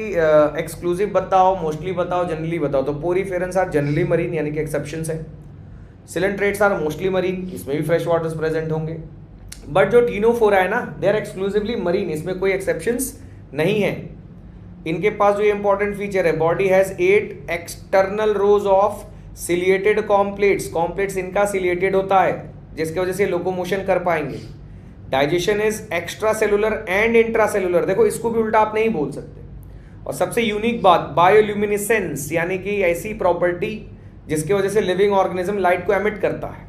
एक्सक्लूसिव बताओ, मोस्टली बताओ, जनरली बताओ, तो पोरीफेरेंस आर जनरली मरीन यानी कि एक्सेप्शंस है। सिलेंट्रेट्स आर मोस्टली मरीन, इसमें भी फ्रेश वाटर्स प्रेजेंट होंगे। बट जो टीनोफोरा है ना, दे आर एक्सक्लूसिवली मरीन, इसमें कोई एक्सेप्शंस नहीं है। इनके पास जो इंपॉर्टेंट फीचर है, body has 8 external rose of ciliated कॉम्प्लेट्स, कॉम्प्लेट्स इनका सिलिएटेड होता है जिसकी वजह से लोकोमोशन कर पाएंगे। Digestion is extra cellular and intra cellular, देखो इसको भी उल्टा आप नहीं बोल सकते। और सबसे यूनिक बात, बायोल्यूमिनेसेंस यानी कि ऐसी प्रॉपर्टी जिसकी वजह से लिविंग ऑर्गेनिज्म लाइट को एमिट करता है।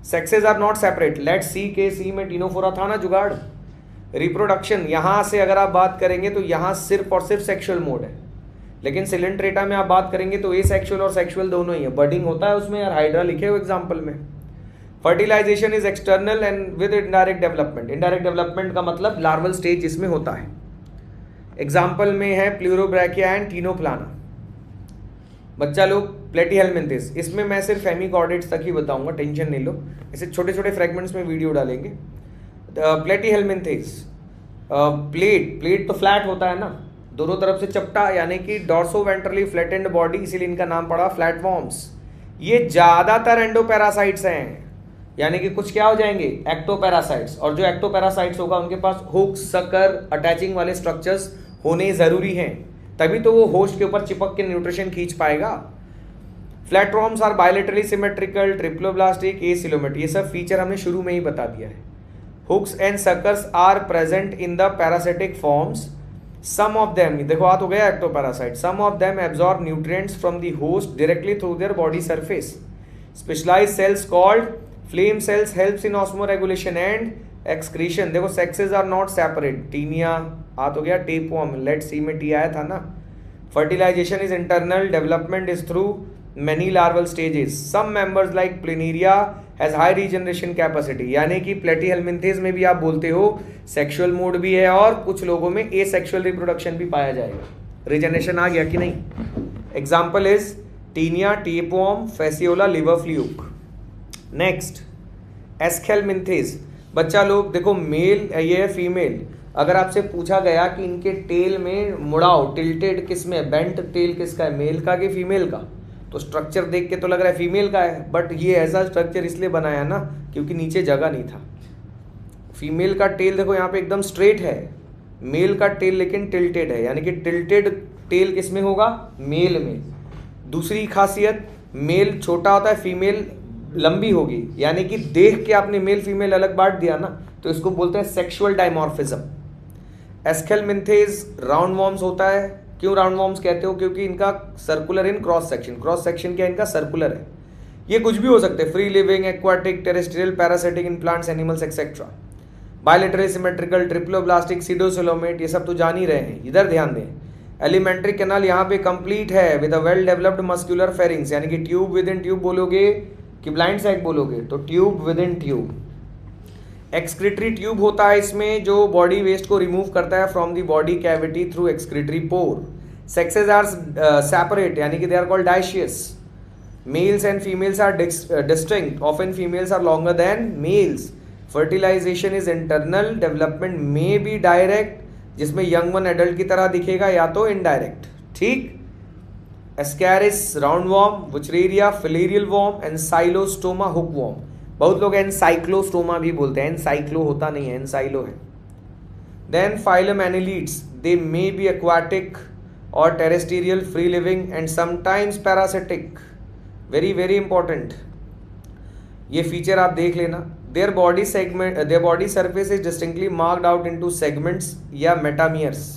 Sexes are not separate, let see के सी में टीनोफोरा था ना जुगाड़। रिप्रोडक्शन यहां से अगर आप बात करेंगे तो यहां सिर्फ और सिर्फ सेक्सुअल मोड है, लेकिन सिलेंट्रेटा में आप बात करेंगे तो ए सेक्सुअल और सेक्सुअल दोनों ही है। बर्डिंग होता है उसमें यार, हाइड्रा लिखे हो एग्जाम्पल में। Fertilisation is external and with indirect development, indirect development का मतलब लार्वल स्टेज जिसमें होता है। एग्जाम्पल में है प्लूरोब्रैकिया एंड टीनोप्लाना। बच्चा लोग प्लेटीहेलमिन्थेस, इसमें मैं सिर्फ हेमिकॉर्डेट्स तक ही बताऊंगा, टेंशन नहीं लो, ऐसे छोटे छोटे फ्रेगमेंट्स में वीडियो डालेंगे। प्लेटीहेलमिन्थेस, प्लेट तो फ्लैट होता है ना, दोनों तरफ से चपटा यानी कि डॉर्सो वेंट्रली फ्लैटेंड बॉडी, इसीलिए इनका नाम पड़ा फ्लैटवॉर्म्स। ये ज्यादातर एंडोपैरासाइट्स हैं, यानी कि कुछ क्या हो जाएंगे, एक्टोपैरासाइट्स। और जो एक्टोपैरासाइट्स होगा उनके पास हुक, सकर, अटैचिंग वाले स्ट्रक्चर्स होने जरूरी हैं, तभी तो वो होस्ट के ऊपर चिपक के न्यूट्रिशन खींच पाएगा। Flatworms are bilaterally symmetrical, triploblastic, acoelomate, ये सब फीचर हमने शुरू में ही बता दिया है। Hooks and suckers are present in the parasitic forms, some of them, देखो आ तो गया ectoparasite, some of them absorb nutrients from the host directly through their body surface. Specialised cells called flame cells helps in osmoregulation and excretion. देखो sexes are not separate, taenia आ तो गया, tapeworm, let see में T आया था ना। Fertilisation is internal, development is through many larval stages. Some members like Planaria has high regeneration capacity, यानी कि प्लेटीहेलमिन्थेस में भी आप बोलते हो सेक्सुअल मोड भी है और कुछ लोगों में एसेक्सुअल रिप्रोडक्शन भी पाया जाएगा। रिजेनरेशन आ गया कि नहीं? Example is taenia, tapeworm, fasciola, liver fluke. Next aschelminthes, बच्चा लोग देखो मेल ये है फीमेल। अगर आपसे पूछा गया कि इनके टेल में मुड़ाव, टिल्टेड किस में, बेंट टेल किसका है, मेल का कि फीमेल का, तो स्ट्रक्चर देख के तो लग रहा है फीमेल का है, बट ये ऐसा स्ट्रक्चर इसलिए बनाया ना क्योंकि नीचे जगह नहीं था। फीमेल का टेल देखो यहाँ पे एकदम स्ट्रेट है, मेल का टेल लेकिन टिल्टेड है, यानी कि टिल्टेड टेल किस में होगा, मेल में। दूसरी खासियत, मेल छोटा होता है, फीमेल लंबी होगी, यानी कि देख के आपने मेल फीमेल अलग बांट दिया ना, तो इसको बोलते हैं सेक्सुअल डायमॉर्फिज्म। एस्केलमिन्थेस राउंड वॉर्म्स होता है। क्यों राउंड वॉर्म्स कहते हो? क्योंकि इनका circular in cross section, cross section क्या इनका सर्कुलर है। ये कुछ भी हो सकते हैं, free living, aquatic, terrestrial, parasitic, in plants, animals etcetera. Bilateral symmetrical, triploblastic, सीडोसिलोमेट, ये सब तो जान ही रहे हैं। इधर ध्यान दें, एलिमेंट्री कैनाल यहाँ पे कंप्लीट है with a well developed muscular pharynx, यानी कि ट्यूब विद इन ट्यूब बोलोगे कि ब्लाइंड सैक बोलोगे, तो tube within tube. Excretory tube होता है इसमें, जो बॉडी वेस्ट को रिमूव करता है from the body cavity through excretory pore. Sexes are separate, यानी कि they are called dioecious. Males and females are distinct, often females are longer than males. Fertilisation is internal, development में be direct, जिसमें young one adult की तरह दिखेगा, या तो indirect. ठीक। Ascaris round worm, wuchereria filarial worm, ancylostoma hook worm. बहुत लोग एनसाइक्लोस्टोमा भी बोलते हैं, एनसाइक्लो होता नहीं है, एनसाइलो है। Then phylum annelids, they may be aquatic और terrestrial, free living and sometimes parasitic. Very very important, ये फीचर आप देख लेना। Their body segment, their body surface is distinctly marked out into segments या मेटामियर्स।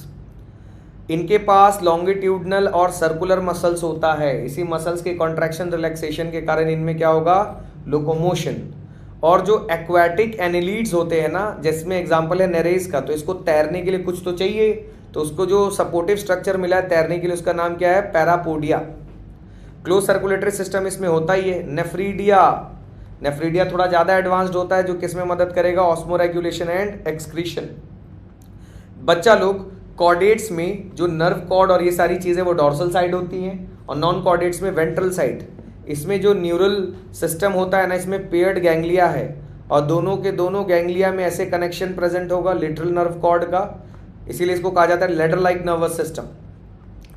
इनके पास longitudinal और circular muscles होता है, इसी मसल्स के कॉन्ट्रैक्शन रिलैक्सेशन के कारण इनमें क्या होगा, लोकोमोशन। और जो एक्वाटिक एनिलीड्स होते हैं ना, जिसमें एग्जांपल है नेरेस का, तो इसको तैरने के लिए कुछ तो चाहिए, तो उसको जो सपोर्टिव स्ट्रक्चर मिला है तैरने के लिए, उसका नाम क्या है, पैरापोडिया। क्लोज सर्कुलेटरी सिस्टम इसमें होता ही है। नेफ्रीडिया, नेफ्रीडिया थोड़ा ज़्यादा एडवांस्ड होता है, जो किसमें मदद करेगा, ऑस्मोरेगुलेशन एंड एक्सक्रीशन। बच्चा लोग कॉर्डेट्स में जो नर्व कॉर्ड और ये सारी चीज़ें वो डॉर्सल साइड होती हैं, और नॉन कॉर्डेट्स में वेंट्रल साइड। इसमें जो न्यूरल सिस्टम होता है ना, इसमें पेयर्ड गैंग्लिया है, और दोनों के दोनों गैंग्लिया में ऐसे कनेक्शन प्रेजेंट होगा लिटरल नर्व कॉर्ड का, इसीलिए इसको कहा जाता है लेडर लाइक नर्वस सिस्टम।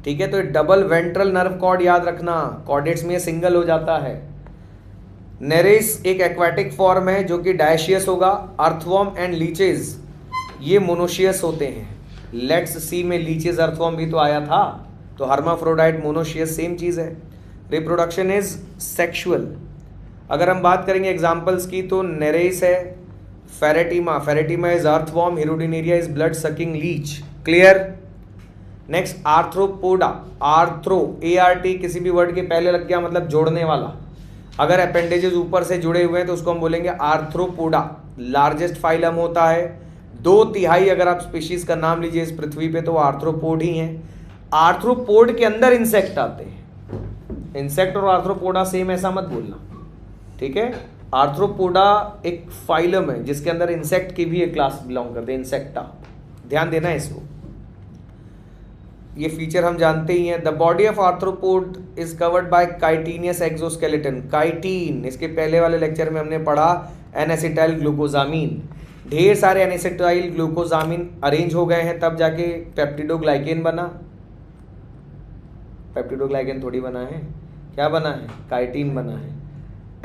ठीक है, तो डबल वेंट्रल नर्व कॉर्ड याद रखना, कॉर्डेट्स में सिंगल हो जाता है। नेरेस एक एक्वाटिक फॉर्म है जो कि डायशियस होगा। अर्थवॉर्म एंड लीचेस ये मोनोशियस होते हैं। लेट्स सी में लीचेस अर्थवॉर्म भी तो आया था, तो हर्माफ्रोडाइट मोनोशियस सेम चीज है। Reproduction is sexual. अगर हम बात करेंगे एग्जांपल्स की तो नेरेस है, pheretima, pheretima is earthworm, hirudinaria is blood sucking leech. Clear. Next arthropoda, arthro ART किसी भी वर्ड के पहले लग गया मतलब जोड़ने वाला। अगर अपेंडेजेस ऊपर से जुड़े हुए हैं तो उसको हम बोलेंगे आर्थ्रोपोडा। लार्जेस्ट फाइलम होता है, 2/3 अगर आप स्पीशीज का नाम लीजिए इस पृथ्वी पे तो आर्थ्रोपोड ही हैं। आर्थ्रोपोड के अंदर इंसेक्ट आते हैं। इंसेक्ट और आर्थ्रोपोडा सेम ऐसा मत बोलना, ठीक है। आर्थ्रोपोडा एक फाइलम है जिसके अंदर इंसेक्ट की भी एक क्लास बिलोंग करते हैं, इंसेक्टा। ध्यान देना है इसको, ये फीचर हम जानते ही हैं। The body of arthropod is covered by chitinous exoskeleton. Chitin, इसके पहले वाले लेक्चर में हमने पढ़ा एन-एसिटाइल ग्लूकोजामीन। ढेर सारे एन-एसिटाइल ग्लूकोजामीन अरेंज हो गए हैं तब जाके पेप्टिडोग्लाइकेन बना। पेप्टिडोग्लाइकेन थोड़ी बना है, क्या बना है? काइटिन बना है।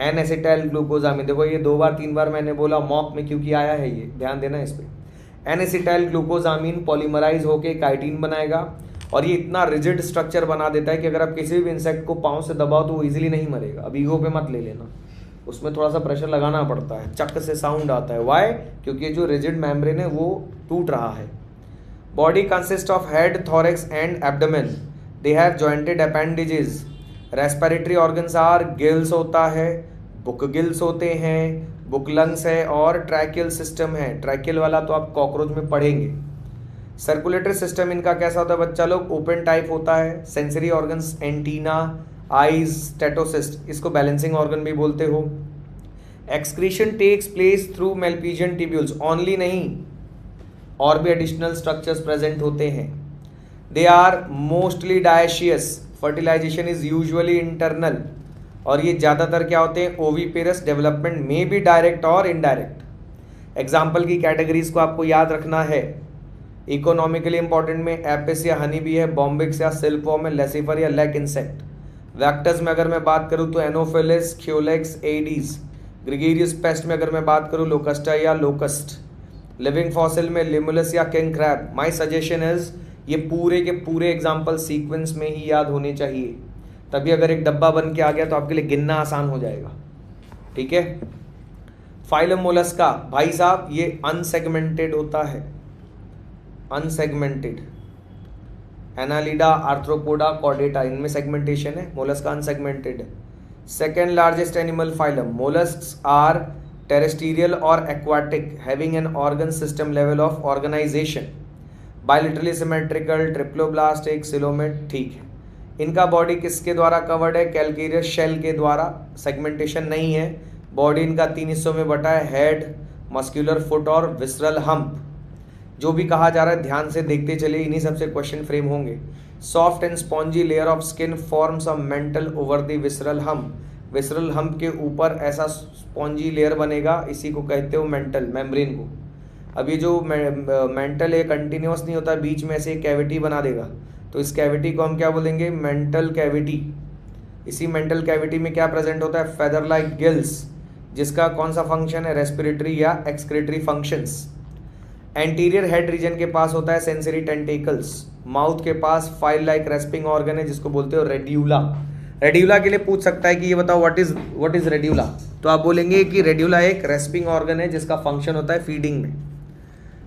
एन-एसिटाइल ग्लूकोजामीन, देखो ये 2 बार 3 बार मैंने बोला मॉक में क्योंकि आया है, ये ध्यान देना इस पे। एन-एसिटाइल ग्लूकोजामीन पॉलीमराइज होके काइटिन बनाएगा और ये इतना रिजिड स्ट्रक्चर बना देता है कि अगर आप किसी भी इंसेक्ट को पाँव से दबाओ तो वो इजीली नहीं मरेगा। अब ईगो पे मत ले लेना, उसमें थोड़ा सा प्रेशर लगाना पड़ता है, चक से साउंड आता है। वाई? क्योंकि जो रिजिड मेम्ब्रेन है वो टूट रहा है। Body consist of head, thorax and abdomen. They have jointed appendages. Respiratory organs are gills होता है, बुक गिल्स होते हैं, बुक लंग्स है और ट्रैकियल सिस्टम है। ट्रैकियल वाला तो आप कॉकरोच में पढ़ेंगे। सर्कुलेटरी सिस्टम इनका कैसा होता है बच्चा लोग? ओपन टाइप होता है। Sensory organs antennae, eyes, statocyst, इसको बैलेंसिंग ऑर्गन भी बोलते हो। Excretion takes place through Malpighian tubules, only नहीं और भी एडिशनल स्ट्रक्चर्स प्रेजेंट होते हैं। They are mostly dioecious. Fertilisation is usually internal और ये ज़्यादातर क्या होते हैं? ओविपेरस। डेवलपमेंट में भी डायरेक्ट और इनडायरेक्ट। एग्जाम्पल की कैटेगरीज को आपको याद रखना है। इकोनॉमिकली इंपॉर्टेंट में एपिस या हनी भी है, बॉम्बिक्स या सिल्कवॉर्म में, लेसिफर या लेक इंसेक्ट। वेक्टर्स में अगर मैं बात करूं तो एनोफिलिस, क्योलेक्स, एडीज। ग्रेगेरियस पेस्ट में अगर मैं बात करूं लोकस्टा या लोकस्ट। लिविंग फॉसिल में लिमुलस या king crab. My suggestion is ये पूरे के पूरे एग्जाम्पल सीक्वेंस में ही याद होने चाहिए, तभी अगर एक डब्बा बन के आ गया तो आपके लिए गिनना आसान हो जाएगा, ठीक है। फाइलम मोलस्का, भाई साहब ये अनसेगमेंटेड होता है, अनसेगमेंटेड। एनालिडा, आर्थ्रोपोडा, कॉर्डेटा, इनमें सेगमेंटेशन है, मोलस्का अनसेगमेंटेड है। Second largest animal phylum. Molluscs are terrestrial और aquatic, having an organ system level of organisation. Bilaterally symmetrical, triploblastic, coelomate, ठीक है। इनका बॉडी किसके द्वारा कवर्ड है? कैलकेरियस शेल के द्वारा। सेगमेंटेशन नहीं है। बॉडी इनका 3 हिस्सों में बटा है, हेड, मस्क्यूलर फुट और विसरल हम्प। जो भी कहा जा रहा है ध्यान से देखते चलिए, इन्हीं सबसे क्वेश्चन फ्रेम होंगे। Soft and spongy layer of skin forms a mental over the visceral hump. Visceral hump के ऊपर ऐसा स्पॉन्जी लेयर बनेगा, इसी को कहते हो मेंटल, मेम्ब्रेन को। अब ये जो मेंटल है कंटिन्यूस नहीं होता, बीच में ऐसे कैविटी बना देगा, तो इस कैविटी को हम क्या बोलेंगे? Mantle cavity. इसी मेंटल कैविटी में क्या प्रेजेंट होता है? फेदर लाइक गिल्स, जिसका कौन सा फंक्शन है? रेस्पिरेटरी या excretory functions. Anterior head region के पास होता है सेंसरी टेंटिकल्स। माउथ के पास फाइल लाइक रेस्पिंग ऑर्गन है जिसको बोलते हो रेड्यूला। रेड्यूला के लिए पूछ सकता है कि ये बताओ व्हाट इज रेड्यूला, तो आप बोलेंगे कि रेड्यूला एक रेस्पिंग ऑर्गन है जिसका फंक्शन होता है फीडिंग में।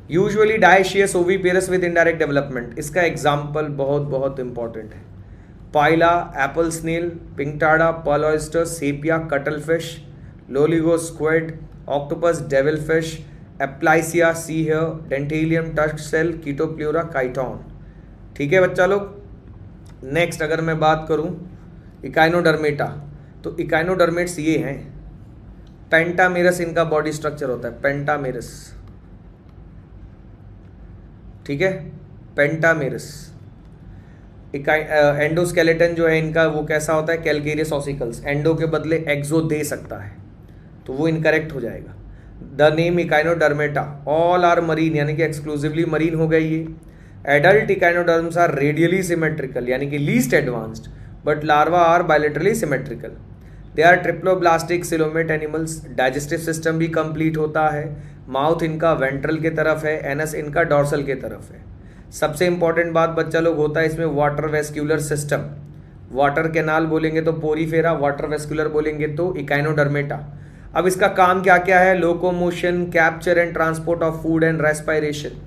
Usually dioecious, oviparous with indirect development. इसका एग्जाम्पल बहुत बहुत इंपॉर्टेंट है। Pila, apple snail, pinctada, pearl oyster, sepia, cuttle fish, loligo squid, octopus, devil fish, aplysia, sea hare, dentalium, tusk shell, chaetopleura, chiton, ठीक है बच्चा लोग। Next अगर मैं बात करूं इकाइनोडर्मेटा, तो इकाइनोडर्मेट्स ये हैं। पेंटामेरस इनका बॉडी स्ट्रक्चर होता है, पेंटामेरस, ठीक है, पेंटामेरस। एंडोस्केलेटन जो है इनका वो कैसा होता है? Calcareous ossicles. एंडो के बदले एक्सो दे सकता है, तो वो इनकरेक्ट हो जाएगा। The name echinodermata, all are marine, यानी कि एक्सक्लूसिवली मरीन हो गई ये। Adult echinoderms are radially symmetrical यानी कि least advanced, but larva are bilaterally symmetrical. They are triploblastic coelomate animals. Digestive system भी कंप्लीट होता है। माउथ इनका वेंट्रल के तरफ है, एनस इनका डॉर्सल के तरफ है। सबसे इंपॉर्टेंट बात बच्चा लोग होता है इसमें water vascular system. Water canal बोलेंगे तो पोरीफेरा, वाटर वेस्क्यूलर बोलेंगे तो इकाइनोडर्मेटा। अब इसका काम क्या क्या है? Locomotion, capture and transport of food and respiration.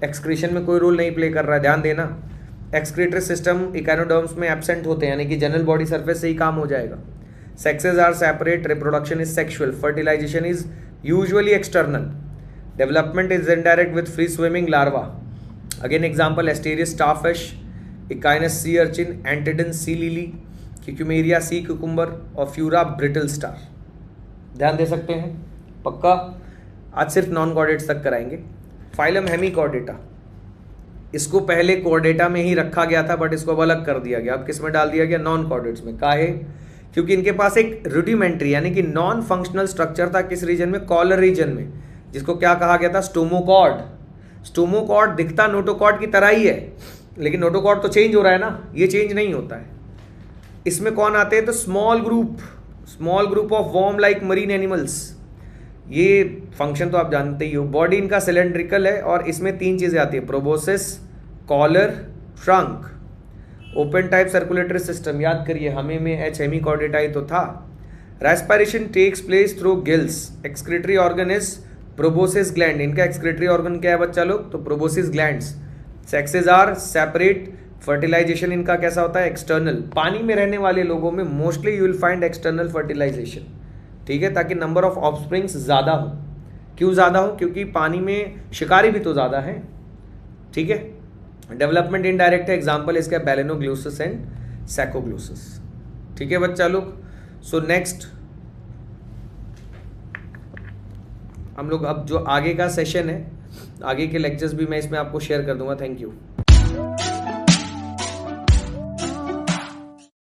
Excretion में कोई रोल नहीं प्ले कर रहा है, ध्यान देना। एक्सक्रीटरी सिस्टम इकाइनोडर्म्स में एब्सेंट होते हैं यानी कि जनरल बॉडी सरफेस से ही काम हो जाएगा। Sexes are separate, reproduction is sexual, fertilisation is usually external, development is indirect with free swimming larva. Again example asterias starfish, echinus sea urchin, antedon sea lily, cucumaria sea cucumber और ophiura brittle star. ध्यान दे सकते हैं पक्का। आज सिर्फ non chordates तक कराएंगे। Phylum Hemichordata, इसको पहले कॉर्डेटा में ही रखा गया था बट इसको अब अलग कर दिया गया। अब किस में डाल दिया गया? नॉन कॉर्डेट्स में। काहे? क्योंकि इनके पास एक रूडिमेंट्री यानी कि नॉन फंक्शनल स्ट्रक्चर था। किस रीजन में? कॉलर रीजन में, जिसको क्या कहा गया था? स्टोमोकॉर्ड। स्टोमोकॉर्ड दिखता नोटोकॉर्ड की तरह ही है, लेकिन नोटोकॉर्ड तो चेंज हो रहा है ना, ये चेंज नहीं होता है। इसमें कौन आते हैं? तो small group of worm like marine animals. ये फंक्शन तो आप जानते ही हो। बॉडी इनका सिलेंड्रिकल है और इसमें 3 चीजें आती है, proboscis, collar, trunk. Open type circulatory system, याद करिए हमें में एच हेमिकॉर्डेटा ही तो था। Respiration takes place through gills. Excretory organ is proboscis gland. इनका एक्सक्रीटरी ऑर्गन क्या है बच्चा लोग? तो proboscis glands. Sexes are separate. Fertilisation इनका कैसा होता है? एक्सटर्नल। पानी में रहने वाले लोगों में mostly you will find external fertilisation, ठीक है, ताकि नंबर ऑफ ऑफस्प्रिंग्स ज़्यादा हो। क्यों ज़्यादा हो? क्योंकि पानी में शिकारी भी तो ज़्यादा हैं, ठीक है। डेवलपमेंट इनडायरेक्ट है, एग्जाम्पल इसका बैलेनोग्लोसिस एंड सैकोग्लोसिस, ठीक है बच्चा लोग। सो नेक्स्ट हम लोग अब जो आगे का सेशन है, आगे के लेक्चर्स भी मैं इसमें आपको शेयर कर दूंगा। Thank you.